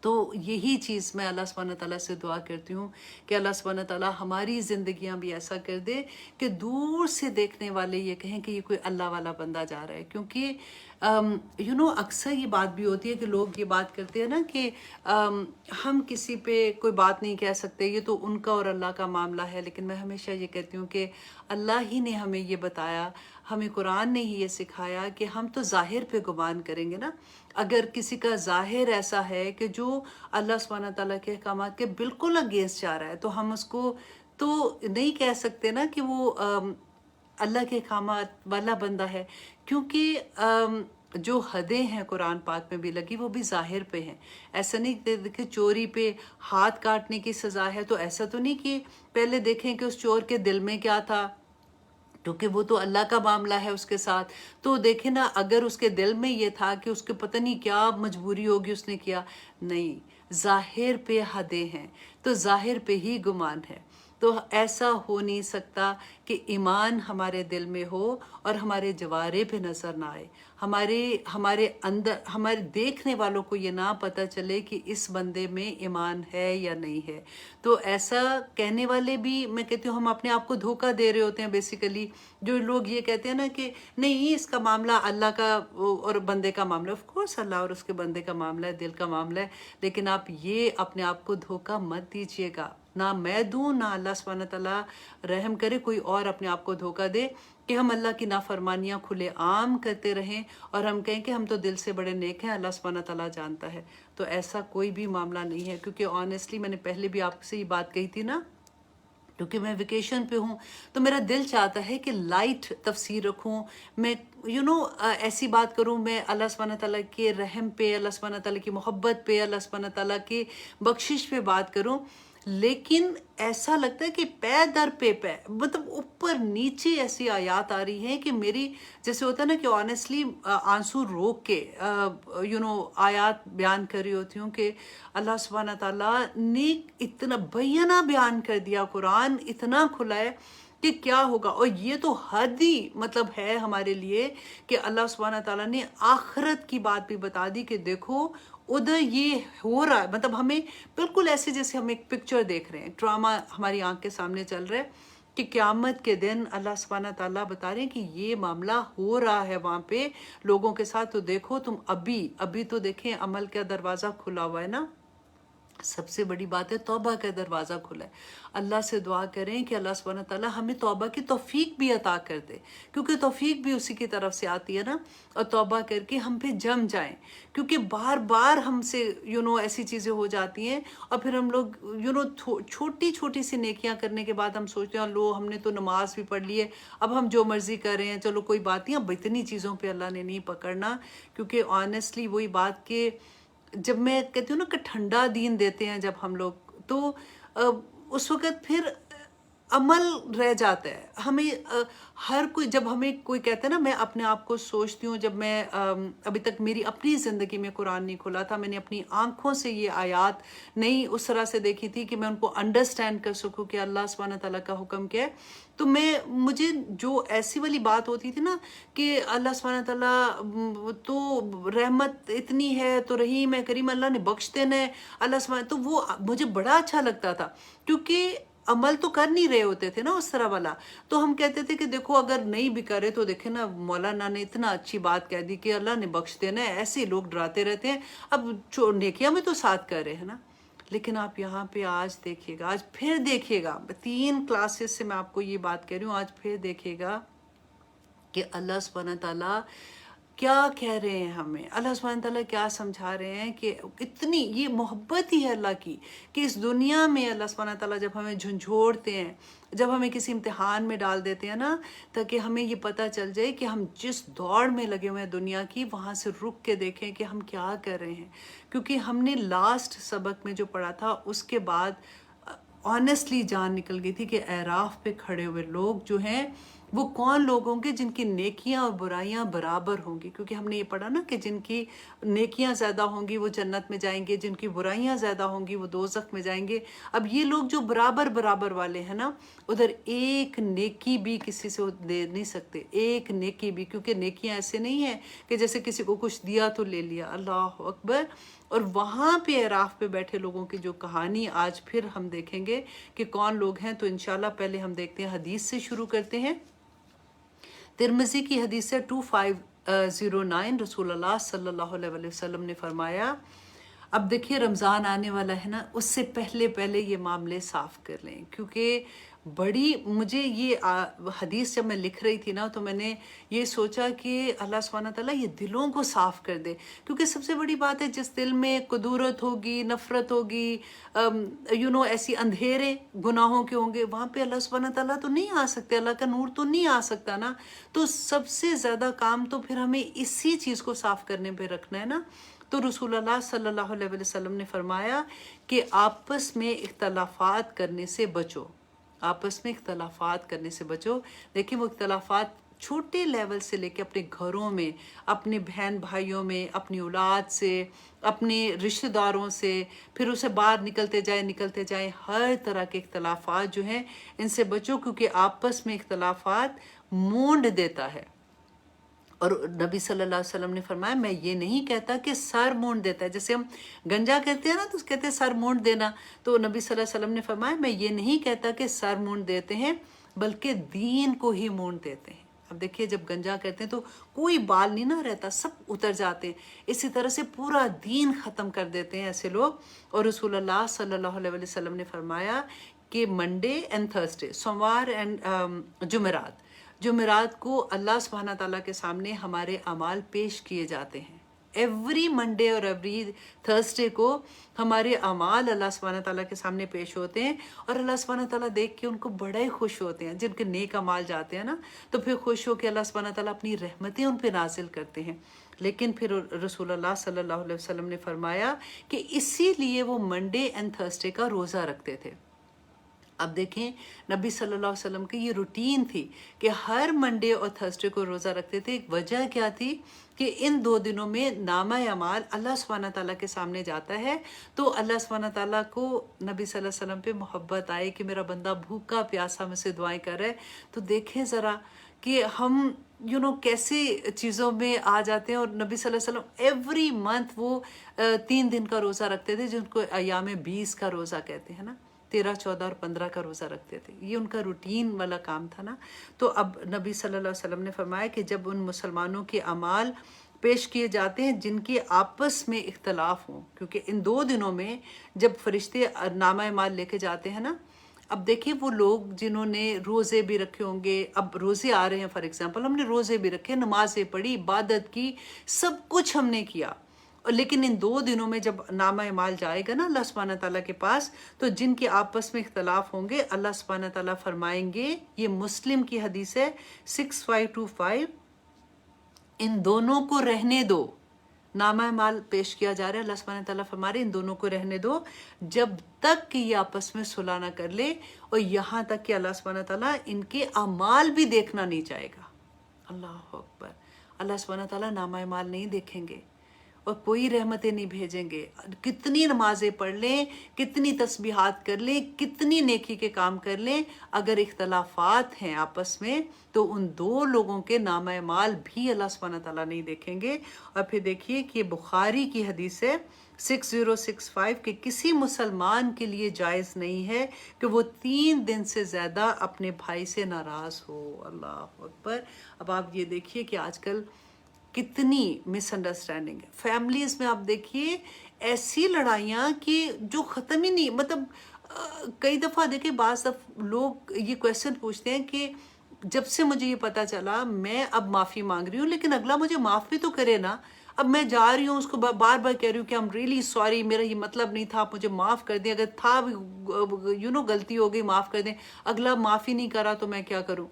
تو یہی چیز میں اللہ سبحانہ تعالیٰ سے دعا کرتی ہوں کہ اللہ سبحانہ تعالیٰ ہماری زندگیاں بھی ایسا کر دے کہ دور سے دیکھنے والے یہ کہیں کہ یہ کوئی اللہ والا بندہ جا رہا ہے. کیونکہ اکثر یہ بات بھی ہوتی ہے کہ لوگ یہ بات کرتے ہیں نا کہ ہم کسی پہ کوئی بات نہیں کہہ سکتے، یہ تو ان کا اور اللہ کا معاملہ ہے. لیکن میں ہمیشہ یہ کہتی ہوں کہ اللہ ہی نے ہمیں یہ بتایا، ہمیں قرآن نے ہی یہ سکھایا کہ ہم تو ظاہر پہ گمان کریں گے نا. اگر کسی کا ظاہر ایسا ہے کہ جو اللہ سبحانہ تعالیٰ کے احکامات کے بالکل اگینسٹ جا رہا ہے، تو ہم اس کو تو نہیں کہہ سکتے نا کہ وہ اللہ کے احکامات والا بندہ ہے. کیونکہ جو حدیں ہیں قرآن پاک میں بھی لگی وہ بھی ظاہر پہ ہیں. ایسا نہیں کہ چوری پہ ہاتھ کاٹنے کی سزا ہے، تو ایسا تو نہیں کہ پہلے دیکھیں کہ اس چور کے دل میں کیا تھا، کیونکہ وہ تو اللہ کا معاملہ ہے اس کے ساتھ. تو دیکھیں نا، اگر اس کے دل میں یہ تھا کہ اس کے پتہ نہیں کیا مجبوری ہوگی اس نے کیا، نہیں، ظاہر پہ حدیں ہیں تو ظاہر پہ ہی گمان ہے. تو ایسا ہو نہیں سکتا کہ ایمان ہمارے دل میں ہو اور ہمارے جوارے پہ نظر نہ آئے، ہمارے اندر، ہمارے دیکھنے والوں کو یہ نہ پتہ چلے کہ اس بندے میں ایمان ہے یا نہیں ہے. تو ایسا کہنے والے بھی، میں کہتی ہوں، ہم اپنے آپ کو دھوکہ دے رہے ہوتے ہیں بیسیکلی. جو لوگ یہ کہتے ہیں نا کہ نہیں، اس کا معاملہ اللہ کا اور بندے کا معاملہ، آف کورس اللہ اور اس کے بندے کا معاملہ ہے، دل کا معاملہ ہے. لیکن آپ یہ اپنے آپ کو دھوکہ مت دیجیے گا، نہ میں دوں، نہ اللہ سبحانہ تعالیٰ رحم کرے کوئی اور اپنے آپ کو دھوکہ دے کہ ہم اللہ کی نافرمانیاں کھلے عام کرتے رہیں اور ہم کہیں کہ ہم تو دل سے بڑے نیک ہیں، اللہ سبحانہ تعالیٰ جانتا ہے. تو ایسا کوئی بھی معاملہ نہیں ہے. کیونکہ آنیسٹلی میں نے پہلے بھی آپ سے یہ بات کہی تھی نا، کیونکہ میں ویکیشن پہ ہوں تو میرا دل چاہتا ہے کہ لائٹ تفسیر رکھوں، میں ایسی بات کروں، میں اللہ سبحانہ تعالیٰ کے رحم پہ، اللہ سبحانہ تعالیٰ کی محبت پہ، اللہ سبحانہ تعالیٰ کی بخشش پہ بات کروں. لیکن ایسا لگتا ہے کہ پے در پے، مطلب اوپر نیچے ایسی آیات آ رہی ہیں کہ میری، جیسے ہوتا ہے نا کہ آنیسٹلی آنسو روک کے آیات بیان کر رہی ہوتی ہوں کہ اللہ سبحانہ تعالیٰ نے اتنا بینہ بیان کر دیا، قرآن اتنا کھلا ہے کہ کیا ہوگا. اور یہ تو حد ہی مطلب ہے ہمارے لیے کہ اللہ سبحانہ تعالیٰ نے آخرت کی بات بھی بتا دی کہ دیکھو ادھر یہ ہو رہا ہے. مطلب ہمیں بالکل ایسے جیسے ہم ایک پکچر دیکھ رہے ہیں، ڈرامہ ہماری آنکھ کے سامنے چل رہا ہے کہ قیامت کے دن اللہ سبحانہ تعالیٰ بتا رہے ہیں کہ یہ معاملہ ہو رہا ہے وہاں پہ لوگوں کے ساتھ. تو دیکھو تم ابھی تو دیکھیں عمل کا دروازہ کھلا ہوا ہے نا. سب سے بڑی بات ہے توبہ کا دروازہ کھلا ہے. اللہ سے دعا کریں کہ اللہ سبحانہ تعالیٰ ہمیں توبہ کی توفیق بھی عطا کر دے، کیونکہ توفیق بھی اسی کی طرف سے آتی ہے نا. اور توبہ کر کے ہم پہ جم جائیں، کیونکہ بار بار ہم سے ایسی چیزیں ہو جاتی ہیں اور پھر ہم لوگ چھوٹی چھوٹی سی نیکیاں کرنے کے بعد ہم سوچتے ہیں لو ہم نے تو نماز بھی پڑھ لی ہے، اب ہم جو مرضی کر رہے ہیں، چلو کوئی بات نہیں. اب اتنی چیزوں پہ اللہ نے نہیں پکڑنا. کیونکہ آنیسٹلی وہی بات کہ جب میں کہتی ہوں نا کہ ٹھنڈا دین دیتے ہیں جب ہم لوگ، تو اس وقت پھر عمل رہ جاتا ہے. ہمیں ہر کوئی، جب ہمیں کوئی کہتا ہے نا، میں اپنے آپ کو سوچتی ہوں، جب میں ابھی تک میری اپنی زندگی میں قرآن نہیں کھلا تھا، میں نے اپنی آنکھوں سے یہ آیات نہیں اس طرح سے دیکھی تھی کہ میں ان کو انڈرسٹینڈ کر سکوں کہ اللہ سبحانہ تعالیٰ کا حکم کیا ہے. تو مجھے جو ایسی والی بات ہوتی تھی نا کہ اللہ سبحانہ تعالیٰ تو رحمت اتنی ہے تو رحیم ہے، کریم، اللہ نے بخش دینا ہے، اللہ سبحانہ، تو وہ مجھے بڑا اچھا لگتا تھا. کیونکہ عمل تو کر نہیں رہے ہوتے تھے نا اس طرح والا. تو ہم کہتے تھے کہ دیکھو اگر نہیں بھی کرے تو دیکھیں نا، مولانا نے اتنا اچھی بات کہہ دی کہ اللہ نے بخش دینا ہے. ایسے لوگ ڈراتے رہتے ہیں، اب نیکیاں میں تو ساتھ کر رہے ہیں نا. لیکن آپ یہاں پہ آج دیکھیے گا، آج پھر دیکھیے گا، 3 کلاسز سے میں آپ کو یہ بات کہہ رہی ہوں، آج پھر دیکھیے گا کہ اللہ سبحانہ تعالیٰ کیا کہہ رہے ہیں ہمیں. اللہ سبحانہ تعالیٰ کیا سمجھا رہے ہیں کہ اتنی یہ محبت ہی ہے اللہ کی کہ اس دنیا میں اللہ سبحانہ تعالیٰ جب ہمیں جھنجھوڑتے ہیں، جب ہمیں کسی امتحان میں ڈال دیتے ہیں نا، تاکہ ہمیں یہ پتہ چل جائے کہ ہم جس دوڑ میں لگے ہوئے ہیں دنیا کی، وہاں سے رک کے دیکھیں کہ ہم کیا کر رہے ہیں. کیونکہ ہم نے لاسٹ سبق میں جو پڑھا تھا اس کے بعد آنیسٹلی جان نکل گئی تھی کہ اعراف پہ کھڑے ہوئے لوگ جو ہیں وہ کون لوگ ہوں گے جن کی نیکیاں اور برائیاں برابر ہوں گی، کیونکہ ہم نے یہ پڑھا نا کہ جن کی نیکیاں زیادہ ہوں گی وہ جنت میں جائیں گے، جن کی برائیاں زیادہ ہوں گی وہ دوزخ میں جائیں گے۔ اب یہ لوگ جو برابر برابر والے ہیں نا، ادھر ایک نیکی بھی کسی سے دے نہیں سکتے، ایک نیکی بھی، کیونکہ نیکیاں ایسے نہیں ہیں کہ جیسے کسی کو کچھ دیا تو لے لیا۔ اللہ اکبر۔ اور وہاں پہ اعراف پہ بیٹھے لوگوں کی جو کہانی آج پھر ہم دیکھیں گے کہ کون لوگ ہیں، تو انشاءاللہ پہلے ہم دیکھتے ہیں، حدیث سے شروع کرتے ہیں۔ ترمذی کی حدیث ہے 2509، رسول اللہ صلی اللہ علیہ وسلم نے فرمایا، اب دیکھیے رمضان آنے والا ہے نا، اس سے پہلے یہ معاملے صاف کر لیں، کیونکہ بڑی مجھے یہ حدیث جب میں لکھ رہی تھی نا تو میں نے یہ سوچا کہ اللہ سبحانہ تعالیٰ یہ دلوں کو صاف کر دے، کیونکہ سب سے بڑی بات ہے جس دل میں قدورت ہوگی، نفرت ہوگی، ایسی اندھیرے گناہوں کے ہوں گے، وہاں پہ اللہ سبحانہ تعالیٰ تو نہیں آ سکتے، اللہ کا نور تو نہیں آ سکتا نا۔ تو سب سے زیادہ کام تو پھر ہمیں اسی چیز کو صاف کرنے پہ رکھنا ہے نا۔ تو رسول اللہ صلی اللہ علیہ وسلم نے فرمایا کہ آپس میں اختلافات کرنے سے بچو، آپس میں اختلافات کرنے سے بچو۔ دیکھیں وہ اختلافات چھوٹے لیول سے لے کے اپنے گھروں میں، اپنے بہن بھائیوں میں، اپنی اولاد سے، اپنے رشتہ داروں سے، پھر اسے باہر نکلتے جائیں، ہر طرح کے اختلافات جو ہیں ان سے بچو، کیونکہ آپس میں اختلافات مونڈ دیتا ہے۔ اور نبی صلی اللہ علیہ وسلم نے فرمایا، میں یہ نہیں کہتا کہ سر مونڈ دیتا ہے، جیسے ہم گنجا کہتے ہیں نا تو کہتے ہیں سر مونڈ دینا، تو نبی صلی اللہ علیہ وسلم نے فرمایا میں یہ نہیں کہتا کہ سر مونڈ دیتے ہیں، بلکہ دین کو ہی مونڈ دیتے ہیں۔ اب دیکھیے جب گنجا کرتے ہیں تو کوئی بال نہیں نہ رہتا، سب اتر جاتے ہیں، اسی طرح سے پورا دین ختم کر دیتے ہیں ایسے لوگ۔ اور رسول اللہ صلی اللہ علیہ وسلم نے فرمایا کہ منڈے اینڈ تھرسڈے، سوموار اینڈ جمعرات کو اللہ سبحانہ تعالیٰ کے سامنے ہمارے اعمال پیش کیے جاتے ہیں۔ ایوری منڈے اور ایوری تھرسڈے کو ہمارے اعمال اللہ سبحانہ تعالیٰ کے سامنے پیش ہوتے ہیں، اور اللہ سبحانہ تعالیٰ دیکھ کے ان کو بڑے خوش ہوتے ہیں، جن کے نیک اعمال جاتے ہیں نا تو پھر خوش ہو کے اللہ سبحانہ تعالیٰ اپنی رحمتیں ان پہ نازل کرتے ہیں۔ لیکن پھر رسول اللہ صلی اللہ علیہ وسلم نے فرمایا کہ اسی لیے وہ منڈے اینڈ تھرسڈے کا روزہ رکھتے تھے۔ اب دیکھیں نبی صلی اللہ علیہ وسلم کی یہ روٹین تھی کہ ہر منڈے اور تھرسڈے کو روزہ رکھتے تھے۔ ایک وجہ کیا تھی کہ ان دو دنوں میں نامہ اعمال اللہ سبحانہ تعالیٰ کے سامنے جاتا ہے، تو اللہ سبحانہ تعالیٰ کو نبی صلی اللہ علیہ وسلم پہ محبت آئے کہ میرا بندہ بھوکا پیاسا مجھ سے دعائیں کر رہا ہے۔ تو دیکھیں ذرا کہ ہم کیسے چیزوں میں آ جاتے ہیں۔ اور نبی صلی اللہ علیہ وسلم ایوری منتھ وہ 3 دن کا روزہ رکھتے تھے، جن کو ایام 20 کا روزہ کہتے ہیں نا، 13، 14 اور 15 کا روزہ رکھتے تھے، یہ ان کا روٹین والا کام تھا نا۔ تو اب نبی صلی اللہ علیہ وسلم نے فرمایا کہ جب ان مسلمانوں کے اعمال پیش کیے جاتے ہیں جن کے آپس میں اختلاف ہوں، کیونکہ ان 2 دنوں میں جب فرشتے نامہ اعمال لے کے جاتے ہیں نا، اب دیکھیں وہ لوگ جنہوں نے روزے بھی رکھے ہوں گے، اب روزے آ رہے ہیں، فار ایگزامپل ہم نے روزے بھی رکھے، نمازیں پڑھی، عبادت کی، سب کچھ ہم نے کیا، لیکن ان 2 دنوں میں جب نامہ اعمال جائے گا نا اللہ سبحانہ تعالیٰ کے پاس، تو جن کے آپس میں اختلاف ہوں گے اللہ سبحانہ تعالیٰ فرمائیں گے، یہ مسلم کی حدیث ہے 6525، ان دونوں کو رہنے دو۔ نامہ اعمال پیش کیا جا رہا ہے، اللہ سبحانہ تعالیٰ فرما رہے ہیں ان دونوں کو رہنے دو جب تک کہ یہ آپس میں صلح نہ کر لے، اور یہاں تک کہ اللہ سبحانہ تعالیٰ ان کے اعمال بھی دیکھنا نہیں چاہے گا۔ اللہ اکبر۔ اللہ سبحانہ تعالیٰ نامہ اعمال نہیں دیکھیں گے اور کوئی رحمتیں نہیں بھیجیں گے، کتنی نمازیں پڑھ لیں، کتنی تسبیحات کر لیں، کتنی نیکی کے کام کر لیں، اگر اختلافات ہیں آپس میں تو ان 2 لوگوں کے نامہ اعمال بھی اللہ سبحانہ تعالیٰ نہیں دیکھیں گے۔ اور پھر دیکھیے کہ بخاری کی حدیث ہے 6065 کہ کسی مسلمان کے لیے جائز نہیں ہے کہ وہ 3 دن سے زیادہ اپنے بھائی سے ناراض ہو۔ اللہ اکبر۔ اب آپ یہ دیکھیے کہ آج کل کتنی مس انڈرسٹینڈنگ ہے فیملیز میں۔ آپ دیکھیے ایسی لڑائیاں کہ جو ختم ہی نہیں، مطلب کئی دفعہ دیکھیں بعض لوگ یہ کویسچن پوچھتے ہیں کہ جب سے مجھے یہ پتا چلا میں اب معافی مانگ رہی ہوں، لیکن اگلا مجھے معاف بھی تو کرے نا۔ اب میں جا رہی ہوں اس کو بار بار کہہ رہی ہوں کہ I'm really sorry، میرا یہ مطلب نہیں تھا، آپ مجھے معاف کر دیں، اگر تھا غلطی ہو گئی معاف کر دیں، اگلا معافی نہیں کرا تو میں کیا کروں؟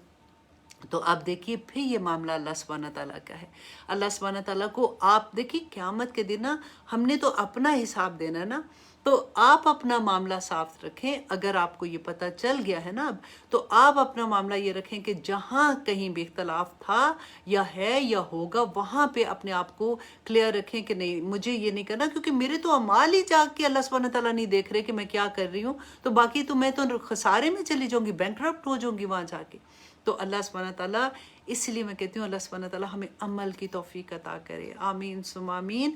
تو آپ دیکھیے پھر یہ معاملہ اللہ سبحانہ تعالیٰ کا ہے۔ اللہ سبحانہ تعالیٰ کو آپ دیکھیے قیامت کے دن نا ہم نے تو اپنا حساب دینا ہے نا، تو تو آپ اپنا معاملہ صاف رکھیں. اگر آپ کو یہ پتہ چل گیا ہے نا اب، تو آپ اپنا معاملہ یہ رکھیں کہ جہاں کہیں بھی اختلاف تھا یا ہے یا ہوگا، وہاں پہ اپنے آپ کو کلیئر رکھیں کہ نہیں، مجھے یہ نہیں کرنا، کیونکہ میرے تو اعمال ہی جا کے اللہ سبحانہ تعالیٰ نہیں دیکھ رہے کہ میں کیا کر رہی ہوں، تو باقی تو میں تو خسارے میں چلی جاؤں گی، بینکرپٹ ہو جاؤں گی وہاں جا کے. تو اللہ سبحانہ تعالیٰ، اس لیے میں کہتی ہوں اللہ سبحانہ تعالیٰ ہمیں عمل کی توفیق عطا کرے. آمین ثم آمین.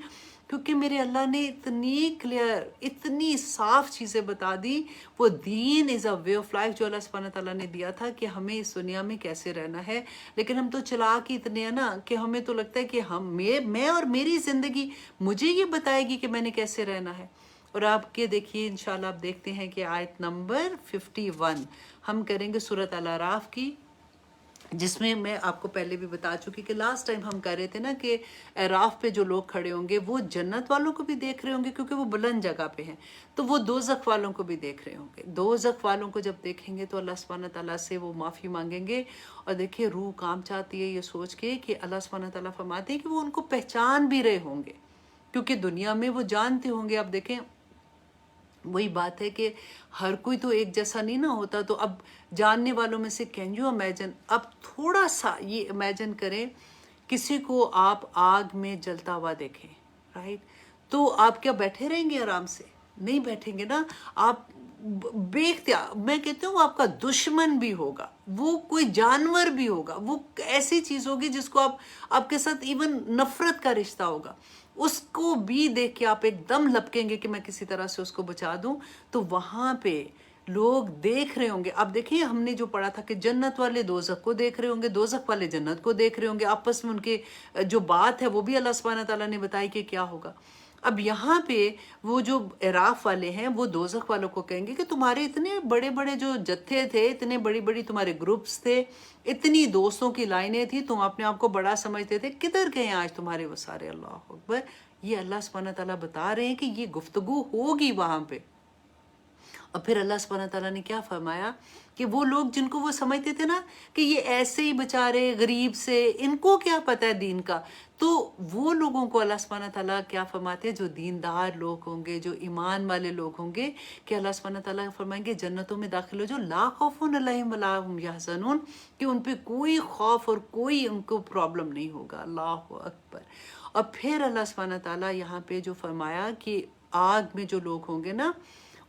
کیونکہ میرے اللہ نے اتنی کلیئر، اتنی صاف چیزیں بتا دی. وہ دین از اے وے آف لائف جو اللہ سبحانہ تعالیٰ نے دیا تھا کہ ہمیں اس دنیا میں کیسے رہنا ہے. لیکن ہم تو چلاک ہی اتنے ہیں نا کہ ہمیں تو لگتا ہے کہ میں اور میری زندگی مجھے یہ بتائے گی کہ میں نے کیسے رہنا ہے. اور آپ کے دیکھیے انشاءاللہ آپ دیکھتے ہیں کہ آیت نمبر 51 ہم کریں گے سورۃ الاعراف کی، جس میں آپ کو پہلے بھی بتا چکی کہ لاسٹ ٹائم ہم کہہ رہے تھے نا کہ اعراف پہ جو لوگ کھڑے ہوں گے وہ جنت والوں کو بھی دیکھ رہے ہوں گے کیونکہ وہ بلند جگہ پہ ہیں، تو وہ دوزخ والوں کو بھی دیکھ رہے ہوں گے. دوزخ والوں کو جب دیکھیں گے تو اللہ سبحانہ تعالیٰ سے وہ معافی مانگیں گے. اور دیکھیں روح کام چاہتی ہے یہ سوچ کے کہ اللہ سبحانہ تعالیٰ فرماتے ہیں کہ وہ ان کو پہچان بھی رہے ہوں گے، کیونکہ دنیا میں وہ جانتے ہوں گے. اب دیکھیں وہی بات ہے کہ ہر کوئی تو ایک جیسا نہیں نہ ہوتا. تو اب جاننے والوں میں سے کین یو امیجن، اب تھوڑا سا یہ امیجن کریں کسی کو آپ آگ میں جلتا ہوا دیکھیں، رائٹ؟ تو آپ کیا بیٹھے رہیں گے آرام سے؟ نہیں بیٹھیں گے نا. آپ بے اختیار، میں کہتی ہوں وہ آپ کا دشمن بھی ہوگا، وہ کوئی جانور بھی ہوگا، وہ ایسی چیز ہوگی جس کو آپ کے ساتھ ایون نفرت کا رشتہ ہوگا، اس کو بھی دیکھ کے آپ ایک دم لپکیں گے کہ میں کسی طرح سے اس کو بچا دوں. تو وہاں پہ لوگ دیکھ رہے ہوں گے. اب دیکھیں ہم نے جو پڑھا تھا کہ جنت والے دوزخ کو دیکھ رہے ہوں گے، دوزخ والے جنت کو دیکھ رہے ہوں گے، آپس میں ان کے جو بات ہے وہ بھی اللہ سبحانہ تعالیٰ نے بتائی کہ کیا ہوگا. اب یہاں پہ وہ جو اعراف والے ہیں وہ دوزخ والوں کو کہیں گے کہ تمہارے اتنے بڑے بڑے جو جتھے تھے، اتنے بڑی بڑی تمہارے گروپس تھے، اتنی دوستوں کی لائنیں تھی، تم اپنے آپ کو بڑا سمجھتے تھے، کدھر گئے آج تمہارے وہ سارے؟ اللہ اکبر. یہ اللہ سبحانہ تعالیٰ بتا رہے ہیں کہ یہ گفتگو ہوگی وہاں پہ. اور پھر اللہ سبحانہ تعالیٰ نے کیا فرمایا کہ وہ لوگ جن کو وہ سمجھتے تھے نا کہ یہ ایسے ہی بیچارے غریب سے، ان کو کیا پتہ ہے دین کا، تو وہ لوگوں کو اللہ سبحانہ تعالیٰ کیا فرماتے ہیں، جو دیندار لوگ ہوں گے، جو ایمان والے لوگ ہوں گے، کہ اللہ سبحانہ تعالیٰ فرمائیں گے جنتوں میں داخل ہو جو لا خوف علیہم ولا هم یحزنون، کہ ان پہ کوئی خوف اور کوئی ان کو پرابلم نہیں ہوگا. اللہ اکبر. اور پھر اللہ سبحانہ تعالیٰ یہاں پہ جو فرمایا کہ آگ میں جو لوگ ہوں گے نا،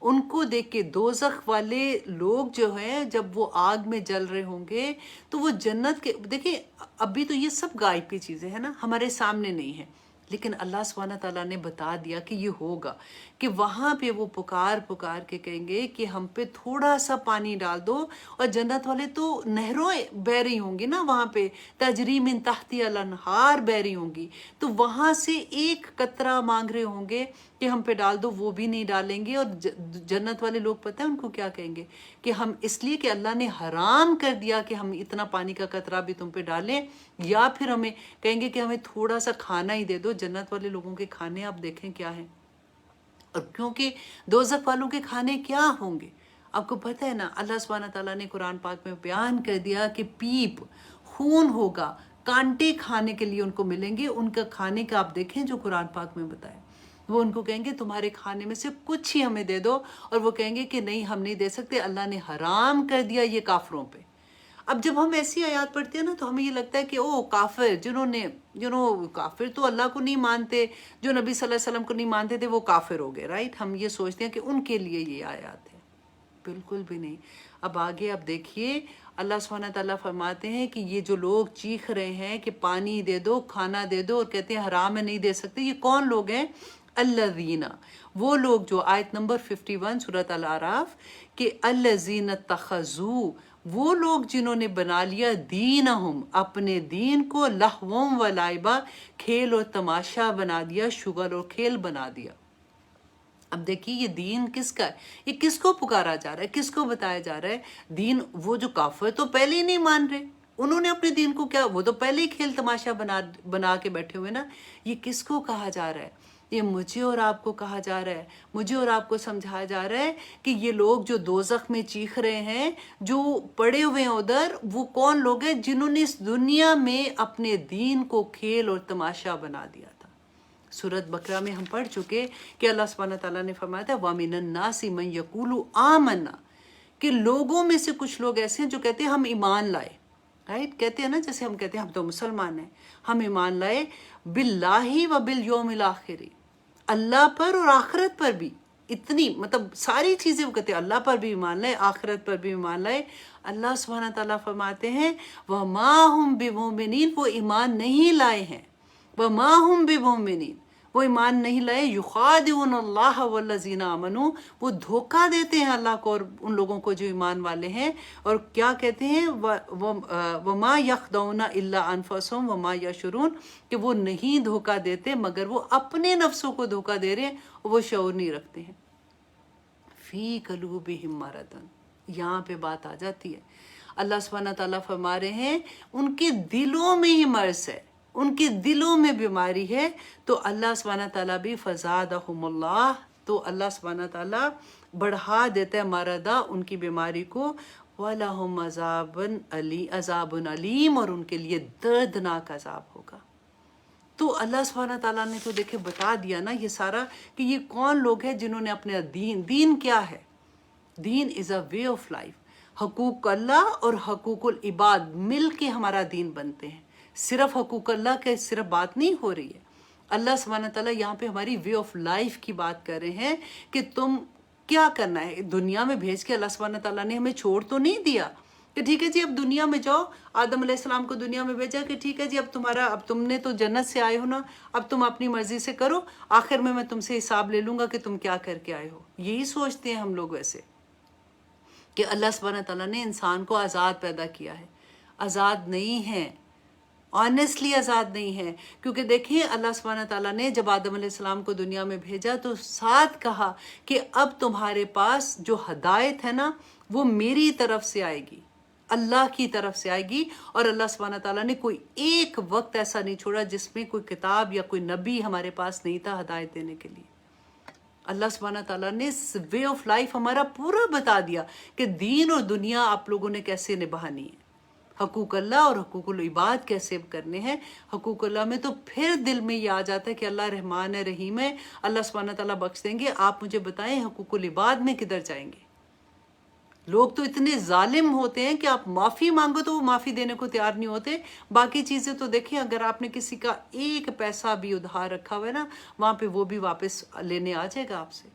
ان کو دیکھ کے دوزخ والے لوگ جو ہیں جب وہ آگ میں جل رہے ہوں گے تو وہ جنت کے، دیکھیں ابھی تو یہ سب غائب کی چیزیں ہیں نا، ہمارے سامنے نہیں ہیں، لیکن اللہ سبحانہ تعالیٰ نے بتا دیا کہ یہ ہوگا، کہ وہاں پہ وہ پکار پکار کے کہیں گے کہ ہم پہ تھوڑا سا پانی ڈال دو. اور جنت والے تو نہروں بہ رہی ہوں گی نا وہاں پہ، تجری من تحتی الانہار بہ رہی ہوں گی، تو وہاں سے ایک قطرہ مانگ رہے ہوں گے کہ ہم پہ ڈال دو، وہ بھی نہیں ڈالیں گے. اور جنت والے لوگ پتہ ہے ان کو کیا کہیں گے کہ ہم اس لیے کہ اللہ نے حرام کر دیا کہ ہم اتنا پانی کا قطرہ بھی تم پہ ڈالیں، یا پھر ہمیں کہیں گے کہ ہمیں تھوڑا سا کھانا ہی دے دو. جنت والے لوگوں کے کھانے آپ دیکھیں کیا ہیں، اور کیونکہ دوزخ والوں کے کھانے کیا ہوں گے آپ کو پتہ ہے نا. اللہ سبحانہ تعالیٰ نے قرآن پاک میں بیان کر دیا کہ پیپ خون ہوگا، کانٹے کھانے کے لیے ان کو ملیں گے. ان کا کھانے کا آپ دیکھیں جو قرآن پاک میں بتائے، وہ ان کو کہیں گے تمہارے کھانے میں سے کچھ ہی ہمیں دے دو، اور وہ کہیں گے کہ نہیں ہم نہیں دے سکتے، اللہ نے حرام کر دیا یہ کافروں پہ. اب جب ہم ایسی آیات پڑھتے ہیں نا تو ہمیں یہ لگتا ہے کہ او کافر، جنہوں نے کافر تو اللہ کو نہیں مانتے، جو نبی صلی اللہ علیہ وسلم کو نہیں مانتے تھے وہ کافر ہو گئے، رائٹ؟ ہم یہ سوچتے ہیں کہ ان کے لیے یہ آیات ہے. بالکل بھی نہیں. اب آگے اب دیکھیے اللہ سبحانہ تعالیٰ فرماتے ہیں کہ یہ جو لوگ چیخ رہے ہیں کہ پانی دے دو، کھانا دے دو، اور کہتے ہیں حرام ہے نہیں دے سکتے، یہ کون لوگ ہیں؟ الذین، وہ لوگ جو آیت نمبر 51 سورۃ الاعراف، کہ الذین اتخذوا، وہ لوگ جنہوں نے بنا لیا دینہم، اپنے دین کو، لہوا و لعبا، کھیل اور تماشا بنا دیا، شغل اور کھیل بنا دیا. اب دیکھیے یہ دین کس کا ہے، یہ کس کو پکارا جا رہا ہے، کس کو بتایا جا رہا ہے دین؟ وہ جو کافر تو پہلے ہی نہیں مان رہے، انہوں نے اپنے دین کو کیا، وہ تو پہلے ہی کھیل تماشا بنا کے بیٹھے ہوئے نا. یہ کس کو کہا جا رہا ہے؟ یہ مجھے اور آپ کو کہا جا رہا ہے، مجھے اور آپ کو سمجھایا جا رہا ہے کہ یہ لوگ جو دوزخ میں چیخ رہے ہیں، جو پڑے ہوئے ہیں ادھر، وہ کون لوگ ہیں؟ جنہوں نے اس دنیا میں اپنے دین کو کھیل اور تماشا بنا دیا تھا. سورۃ بقرہ میں ہم پڑھ چکے کہ اللہ سبحانہ تعالیٰ نے فرمایا تھا وَمِنَ النَّاسِ مَن يَقُولُ آمَنَّا، کہ لوگوں میں سے کچھ لوگ ایسے ہیں جو کہتے ہیں ہم ایمان لائے، رائٹ، کہتے ہیں نا جیسے ہم کہتے ہیں ہم تو مسلمان ہیں، ہم ایمان لائے باللہ و بالیوم الآخر، اللہ پر اور آخرت پر بھی، اتنی مطلب ساری چیزیں وہ کہتے ہیں، اللہ پر بھی ایمان لائے، آخرت پر بھی ایمان لائے۔ اللہ سبحانہ تعالیٰ فرماتے ہیں وَمَا هُم بِمُؤْمِنِينَ، وہ ایمان نہیں لائے ہیں، وَمَا هُم بِمُؤْمِنِينَ، وہ ایمان نہیں لائے، يُخَادِعُونَ اللَّهَ وَالَّذِينَ آمَنُوا، وہ دھوکہ دیتے ہیں اللہ کو اور ان لوگوں کو جو ایمان والے ہیں، اور کیا کہتے ہیں وَمَا يَخْدَعُونَ إِلَّا أَنفُسَهُمْ وَمَا يَشْعُرُونَ، کہ وہ نہیں دھوکہ دیتے مگر وہ اپنے نفسوں کو دھوکہ دے رہے ہیں اور وہ شعور نہیں رکھتے ہیں۔ فی قلوبہم مرض، یہاں پہ بات آ جاتی ہے، اللہ سبحانہ تعالیٰ فرما رہے ہیں ان کے دلوں میں ہی مرض ہے، ان کے دلوں میں بیماری ہے، تو اللہ سبحانہ تعالیٰ بھی فزادہم اللہ، تو اللہ سبحانہ تعالیٰ بڑھا دیتا ہے مرضا، ان کی بیماری کو، وَلَهُمْ عذاب علیم، اور ان کے لیے دردناک عذاب ہوگا۔ تو اللہ سبحانہ تعالیٰ نے تو دیکھے بتا دیا نا یہ سارا کہ یہ کون لوگ ہیں جنہوں نے اپنے دین کیا ہے؟ دین از اے وے آف لائف، حقوق اللہ اور حقوق العباد مل کے ہمارا دین بنتے ہیں، صرف حقوق اللہ کے صرف بات نہیں ہو رہی ہے، اللہ سبحانہ تعالیٰ یہاں پہ ہماری وے آف لائف کی بات کر رہے ہیں کہ تم کیا کرنا ہے دنیا میں بھیج کے۔ اللہ سبحانہ تعالیٰ نے ہمیں چھوڑ تو نہیں دیا کہ ٹھیک ہے جی اب دنیا میں جاؤ، آدم علیہ السلام کو دنیا میں بھیجا کہ ٹھیک ہے جی اب تم نے تو جنت سے آئے ہو نا، اب تم اپنی مرضی سے کرو، آخر میں تم سے حساب لے لوں گا کہ تم کیا کر کے آئے ہو۔ یہی سوچتے ہیں ہم لوگ ویسے کہ اللہ سبحانہ تعالیٰ نے انسان کو آزاد پیدا کیا ہے، آزاد نہیں ہے، آنیسٹلی آزاد نہیں ہے، کیونکہ دیکھیں اللہ سبحانہ تعالیٰ نے جب آدم علیہ السلام کو دنیا میں بھیجا تو ساتھ کہا کہ اب تمہارے پاس جو ہدایت ہے نا وہ میری طرف سے آئے گی، اللہ کی طرف سے آئے گی، اور اللہ سبحانہ تعالیٰ نے کوئی ایک وقت ایسا نہیں چھوڑا جس میں کوئی کتاب یا کوئی نبی ہمارے پاس نہیں تھا ہدایت دینے کے لیے۔ اللہ سبحانہ تعالیٰ نے وے آف لائف ہمارا پورا بتا دیا کہ دین اور دنیا آپ لوگوں نے کیسے نبھانی ہے، حقوق اللہ اور حقوق العباد کیسے کرنے ہیں۔ حقوق اللہ میں تو پھر دل میں یہ آ جاتا ہے کہ اللہ رحمان ہے، رحیم ہے، اللہ سبحانہ تعالیٰ بخش دیں گے، آپ مجھے بتائیں حقوق العباد میں کدھر جائیں گے؟ لوگ تو اتنے ظالم ہوتے ہیں کہ آپ معافی مانگو تو وہ معافی دینے کو تیار نہیں ہوتے، باقی چیزیں تو دیکھیں اگر آپ نے کسی کا ایک پیسہ بھی ادھار رکھا ہوا ہے نا وہاں پہ وہ بھی واپس لینے آ جائے گا آپ سے۔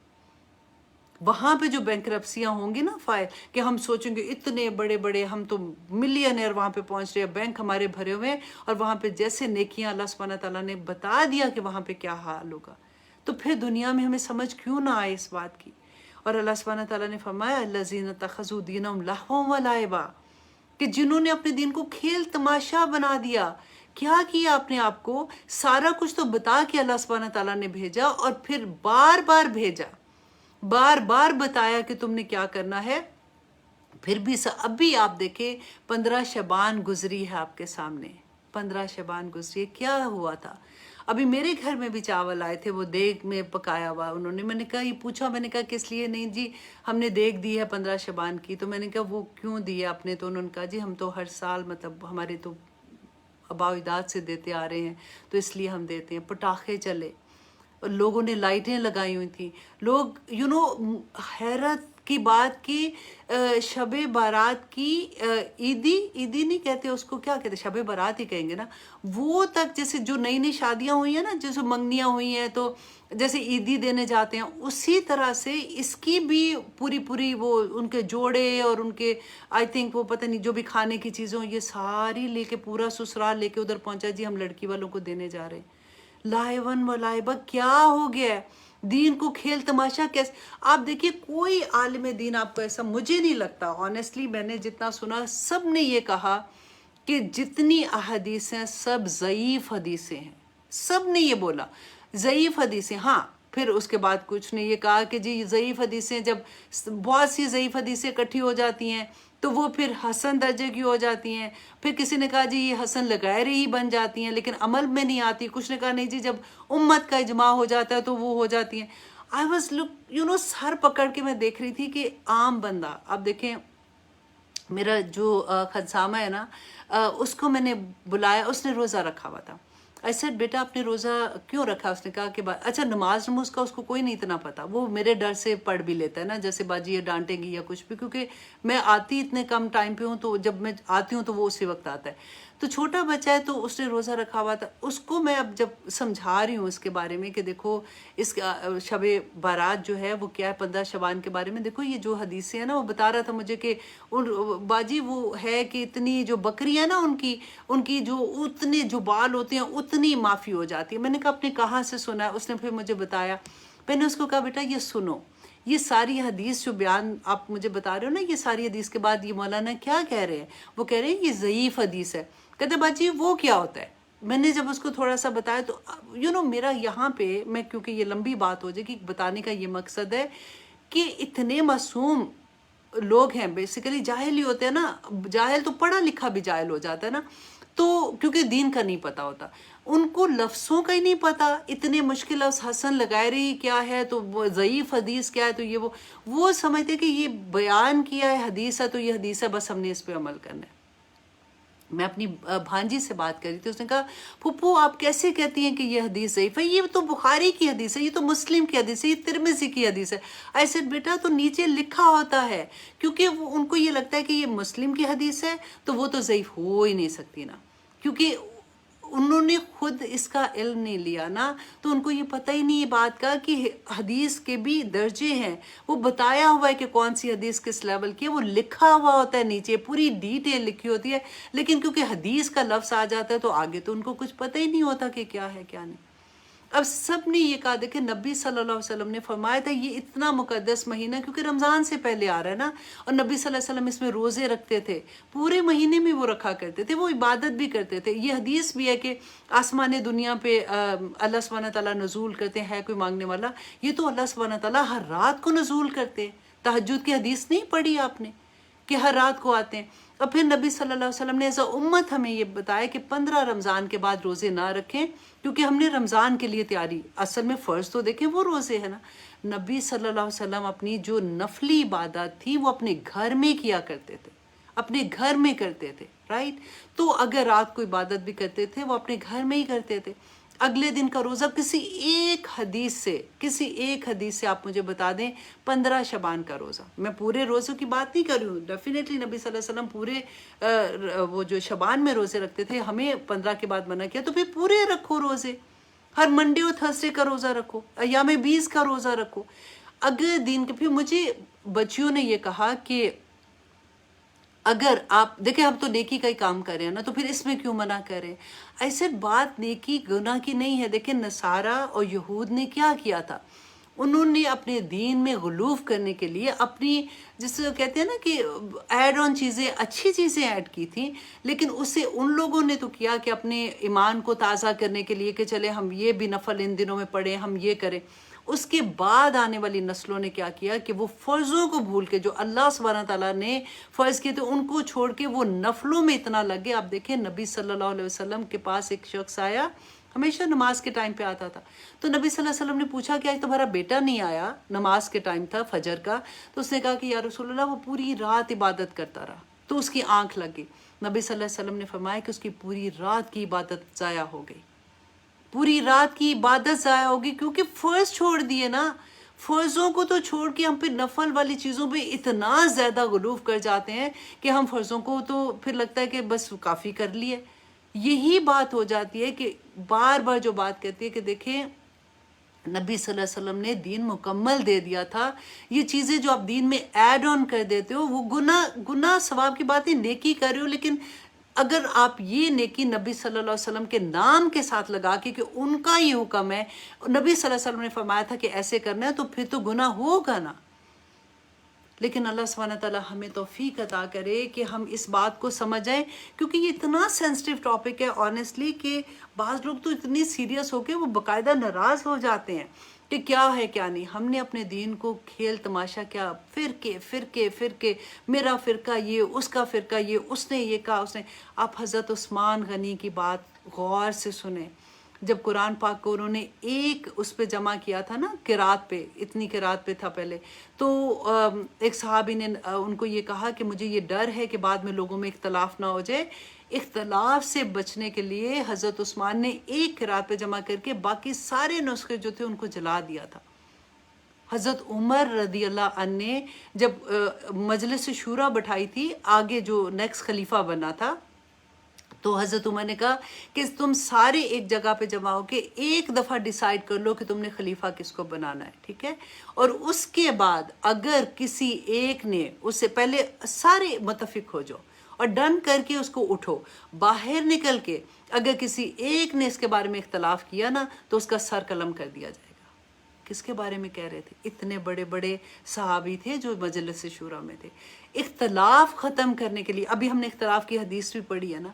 وہاں پہ جو بینکرپسیاں ہوں گی نا فائل کہ ہم سوچیں گے اتنے بڑے بڑے ہم تو ملینئر وہاں پہ پہنچ رہے ہیں، بینک ہمارے بھرے ہوئے ہیں، اور وہاں پہ جیسے نیکیاں اللہ سبحانہ تعالیٰ نے بتا دیا کہ وہاں پہ کیا حال ہوگا، تو پھر دنیا میں ہمیں سمجھ کیوں نہ آئے اس بات کی۔ اور اللہ سبحانہ تعالیٰ نے فرمایا الذین اتخذوا دینہم لہوا ولعبا، کہ جنہوں نے اپنے دین کو کھیل تماشا بنا دیا۔ کیا کیا اپنے آپ کو؟ سارا کچھ تو بتا کے اللہ سبحانہ تعالیٰ نے بھیجا، اور پھر بار بار بھیجا، بار بار بتایا کہ تم نے کیا کرنا ہے، پھر بھی اب بھی آپ دیکھیں 15 شعبان گزری ہے آپ کے سامنے، 15 شعبان گزری ہے، کیا ہوا تھا؟ ابھی میرے گھر میں بھی چاول آئے تھے، وہ دیگ میں پکایا ہوا انہوں نے، میں نے کہا یہ پوچھا، میں نے کہا کس لیے؟ نہیں جی ہم نے دیگ دی ہے 15 شعبان کی، تو میں نے کہا وہ کیوں دی ہے آپ نے؟ تو انہوں نے کہا جی ہم تو ہر سال مطلب ہمارے تو آباء و اجداد سے دیتے آ رہے ہیں تو اس لیے ہم دیتے ہیں۔ پٹاخے چلے، لوگوں نے لائٹیں لگائی ہوئی تھیں، لوگ حیرت کی بات کی، شب بارات کی عیدی نہیں کہتے اس کو، کیا کہتے، شب بارات ہی کہیں گے نا، وہ تک جیسے جو نئی نئی شادیاں ہوئی ہیں نا، جیسے منگنیاں ہوئی ہیں تو جیسے عیدی دینے جاتے ہیں، اسی طرح سے اس کی بھی پوری وہ ان کے جوڑے اور ان کے آئی تھنک وہ پتہ نہیں جو بھی کھانے کی چیزیں یہ ساری لے کے پورا سسرال لے کے ادھر پہنچا جی ہم لڑکی والوں کو دینے جا رہے ہیں۔ لائون و لائبہ کیا ہو گیا ہے؟ دین کو کھیل تماشا کیسے؟ آپ دیکھیے کوئی عالم دین آپ کو ایسا مجھے نہیں لگتا، آنیسٹلی میں نے جتنا سنا سب نے یہ کہا کہ جتنی احادیث ہیں سب ضعیف حدیثیں ہیں، سب نے یہ بولا ضعیف حدیثیں۔ ہاں پھر اس کے بعد کچھ نے یہ کہا کہ جی ضعیف حدیثیں جب بہت سی ضعیف حدیثیں اکٹھی ہو جاتی ہیں تو وہ پھر حسن درجے کی ہو جاتی ہیں، پھر کسی نے کہا جی یہ حسن لغیر ہی بن جاتی ہیں لیکن عمل میں نہیں آتی، کچھ نے کہا نہیں جی جب امت کا اجماع ہو جاتا ہے تو وہ ہو جاتی ہیں۔ آئی واز سر پکڑ کے میں دیکھ رہی تھی کہ عام بندہ، اب دیکھیں میرا جو خدسامہ ہے نا اس کو میں نے بلایا، اس نے روزہ رکھا ہوا تھا، I said بیٹا آپ نے روزہ کیوں رکھا؟ اس نے کہا کہ اچھا نماز کا اس کو کوئی نہیں اتنا پتا، وہ میرے ڈر سے پڑھ بھی لیتا ہے نا، جیسے باجی یہ ڈانٹیں گی یا کچھ بھی، کیونکہ میں آتی اتنے کم ٹائم پہ ہوں، تو جب میں آتی ہوں تو وہ اسی وقت آتا ہے۔ تو چھوٹا بچہ ہے تو اس نے روزہ رکھا ہوا تھا، اس کو میں اب جب سمجھا رہی ہوں اس کے بارے میں کہ دیکھو اس شب بارات جو ہے وہ کیا ہے، 15 شعبان کے بارے میں دیکھو یہ جو حدیثیں ہیں نا، وہ بتا رہا تھا مجھے کہ باجی وہ ہے کہ اتنی جو بکری ہے نا ان کی جو اتنے جو بال ہوتے ہیں اتنی معافی ہو جاتی ہے۔ میں نے کہا آپ نے کہاں سے سنا ہے؟ اس نے پھر مجھے بتایا، میں نے اس کو کہا بیٹا یہ سنو، یہ ساری حدیث جو بیان آپ مجھے بتا رہے ہو نا، یہ ساری حدیث کے بعد یہ مولانا کیا کہہ رہے ہیں؟ وہ کہہ رہے ہیں یہ ضعیف حدیث ہے۔ کہتے باجی وہ کیا ہوتا ہے؟ میں نے جب اس کو تھوڑا سا بتایا تو میرا یہاں پہ میں، کیونکہ یہ لمبی بات ہو جائے گی، بتانے کا یہ مقصد ہے کہ اتنے معصوم لوگ ہیں، بیسیکلی جاہل ہی ہوتے ہیں نا، جاہل تو پڑھا لکھا بھی جاہل ہو جاتا ہے نا، تو کیونکہ دین کا نہیں پتا ہوتا، ان کو لفظوں کا ہی نہیں پتا، اتنے مشکل لفظ حسن لغیری کیا ہے، تو وہ ضعیف حدیث کیا ہے، تو یہ وہ سمجھتے کہ یہ بیان کیا ہے حدیث ہے تو یہ حدیث ہے، بس ہم نے اس پہ عمل کرنا ہے۔ میں اپنی بھانجی سے بات کر رہی تھی، اس نے کہا پھپھو آپ کیسے کہتی ہیں کہ یہ حدیث ضعیف ہے؟ یہ تو بخاری کی حدیث ہے، یہ تو مسلم کی حدیث ہے، یہ ترمذی کی حدیث ہے۔ ایسے بیٹا تو نیچے لکھا ہوتا ہے، کیونکہ ان کو یہ لگتا ہے کہ یہ مسلم کی حدیث ہے تو وہ تو ضعیف ہو ہی نہیں سکتی نا، کیونکہ انہوں نے خود اس کا علم نہیں لیا نا، تو ان کو یہ پتہ ہی نہیں یہ بات کا کہ حدیث کے بھی درجے ہیں، وہ بتایا ہوا ہے کہ کون سی حدیث کس لیول کی ہے، وہ لکھا ہوا ہوتا ہے نیچے، پوری ڈیٹیل لکھی ہوتی ہے، لیکن کیونکہ حدیث کا لفظ آ جاتا ہے تو آگے تو ان کو کچھ پتہ ہی نہیں ہوتا کہ کیا ہے کیا نہیں۔ اب سب نے یہ کہا، دیکھیں نبی صلی اللہ علیہ وسلم نے فرمایا تھا یہ اتنا مقدس مہینہ، کیونکہ رمضان سے پہلے آ رہا ہے نا، اور نبی صلی اللہ علیہ وسلم اس میں روزے رکھتے تھے، پورے مہینے میں وہ رکھا کرتے تھے، وہ عبادت بھی کرتے تھے۔ یہ حدیث بھی ہے کہ آسمان دنیا پہ اللہ سبحانہ تعالیٰ نزول کرتے ہیں، کوئی مانگنے والا، یہ تو اللہ سبحانہ تعالیٰ ہر رات کو نزول کرتے ہیں۔ تہجد کی حدیث نہیں پڑھی آپ نے کہ ہر رات کو آتے ہیں؟ اور پھر نبی صلی اللہ علیہ وسلم نے ایز اے امت ہمیں یہ بتایا کہ 15 رمضان کے بعد روزے نہ رکھیں، کیونکہ ہم نے رمضان کے لیے تیاری، اصل میں فرض تو دیکھیں وہ روزے ہیں نا۔ نبی صلی اللہ علیہ وسلم اپنی جو نفلی عبادات تھی وہ اپنے گھر میں کیا کرتے تھے، اپنے گھر میں کرتے تھے، رائٹ؟ تو اگر رات کو عبادت بھی کرتے تھے وہ اپنے گھر میں ہی کرتے تھے۔ اگلے دن کا روزہ کسی ایک حدیث سے آپ مجھے بتا دیں 15 شعبان کا روزہ، میں پورے روزوں کی بات نہیں کر رہی ہوں، ڈیفینیٹلی نبی صلی اللہ علیہ وسلم پورے وہ جو شعبان میں روزے رکھتے تھے، ہمیں 15 کے بعد منع کیا، تو پھر پورے رکھو روزے، ہر منڈے اور تھرسڈے کا روزہ رکھو، ایام 20 کا روزہ رکھو۔ اگلے دن کے پھر مجھے بچیوں نے یہ کہا کہ اگر آپ دیکھیں ہم تو نیکی کا ہی کام کر رہے ہیں نا، تو پھر اس میں کیوں منع کر رہے ہیں؟ ایسے بات نیکی گناہ کی نہیں ہے۔ دیکھیں نصارہ اور یہود نے کیا کیا تھا، انہوں نے اپنے دین میں غلوف کرنے کے لیے اپنی، جس سے کہتے ہیں نا کہ ایڈ آن چیزیں، اچھی چیزیں ایڈ کی تھیں، لیکن اسے ان لوگوں نے تو کیا کہ اپنے ایمان کو تازہ کرنے کے لیے کہ چلے ہم یہ بھی نفل ان دنوں میں پڑھیں، ہم یہ کریں۔ اس کے بعد آنے والی نسلوں نے کیا کیا کہ وہ فرضوں کو بھول کے، جو اللہ سبحانہ تعالیٰ نے فرض کیے تھے ان کو چھوڑ کے وہ نفلوں میں اتنا لگے۔ آپ دیکھیں نبی صلی اللہ علیہ وسلم کے پاس ایک شخص آیا، ہمیشہ نماز کے ٹائم پہ آتا تھا، تو نبی صلی اللہ علیہ وسلم نے پوچھا کہ آج تمہارا بیٹا نہیں آیا؟ نماز کے ٹائم تھا فجر کا، تو اس نے کہا کہ یا رسول اللہ وہ پوری رات عبادت کرتا رہا تو اس کی آنکھ لگ گئی۔ نبی صلی اللہ علیہ وسلم نے فرمایا کہ اس کی پوری رات کی عبادت ضائع ہو گئی، پوری رات کی عبادت ضائع ہوگی، کیونکہ فرض چھوڑ دیے نا۔ فرضوں کو تو چھوڑ کے ہم پھر نفل والی چیزوں پہ اتنا زیادہ غلوف کر جاتے ہیں کہ ہم فرضوں کو تو پھر لگتا ہے کہ بس کافی کر لیے۔ یہی بات ہو جاتی ہے کہ بار بار جو بات کہتی ہے کہ دیکھیں نبی صلی اللہ علیہ وسلم نے دین مکمل دے دیا تھا، یہ چیزیں جو آپ دین میں ایڈ آن کر دیتے ہو وہ گناہ ثواب کی بات ہے، نیکی کر رہے ہو، لیکن اگر آپ یہ نیکی نبی صلی اللہ علیہ وسلم کے نام کے ساتھ لگا کے کہ ان کا یہ حکم ہے، نبی صلی اللہ علیہ وسلم نے فرمایا تھا کہ ایسے کرنا ہے، تو پھر تو گناہ ہوگا نا۔ لیکن اللہ سبحانہ تعالیٰ ہمیں توفیق عطا کرے کہ ہم اس بات کو سمجھیں، کیونکہ یہ اتنا سینسٹیو ٹاپک ہے آنیسٹلی کہ بعض لوگ تو اتنی سیریس ہو کے وہ باقاعدہ ناراض ہو جاتے ہیں کہ کیا ہے کیا نہیں۔ ہم نے اپنے دین کو کھیل تماشا کیا، فرقے، میرا فرقہ یہ، اس کا فرقہ یہ، اس نے یہ کہا، اس نے۔ آپ حضرت عثمان غنی کی بات غور سے سنیں۔ جب قرآن پاک کو انہوں نے ایک اس پہ جمع کیا تھا نا، قرات پہ، اتنی قرات پہ تھا پہلے، تو ایک صحابی نے ان کو یہ کہا کہ مجھے یہ ڈر ہے کہ بعد میں لوگوں میں اختلاف نہ ہو جائے۔ اختلاف سے بچنے کے لیے حضرت عثمان نے ایک قرات پہ جمع کر کے باقی سارے نسخے جو تھے ان کو جلا دیا تھا۔ حضرت عمر رضی اللہ عنہ نے جب مجلس شورا بٹھائی تھی، آگے جو نیکسٹ خلیفہ بنا تھا، تو حضرت عمر نے کہا کہ تم سارے ایک جگہ پہ جمع ہو کے ایک دفعہ ڈیسائیڈ کر لو کہ تم نے خلیفہ کس کو بنانا ہے، ٹھیک ہے؟ اور اس کے بعد اگر کسی ایک نے، اس سے پہلے سارے متفق ہو جاؤ اور ڈن کر کے اس کو اٹھو، باہر نکل کے اگر کسی ایک نے اس کے بارے میں اختلاف کیا نا تو اس کا سر قلم کر دیا جائے گا۔ کس کے بارے میں کہہ رہے تھے؟ اتنے بڑے بڑے صحابی تھے جو مجلس شورا میں تھے۔ اختلاف ختم کرنے کے لیے، ابھی ہم نے اختلاف کی حدیث بھی پڑھی ہے نا،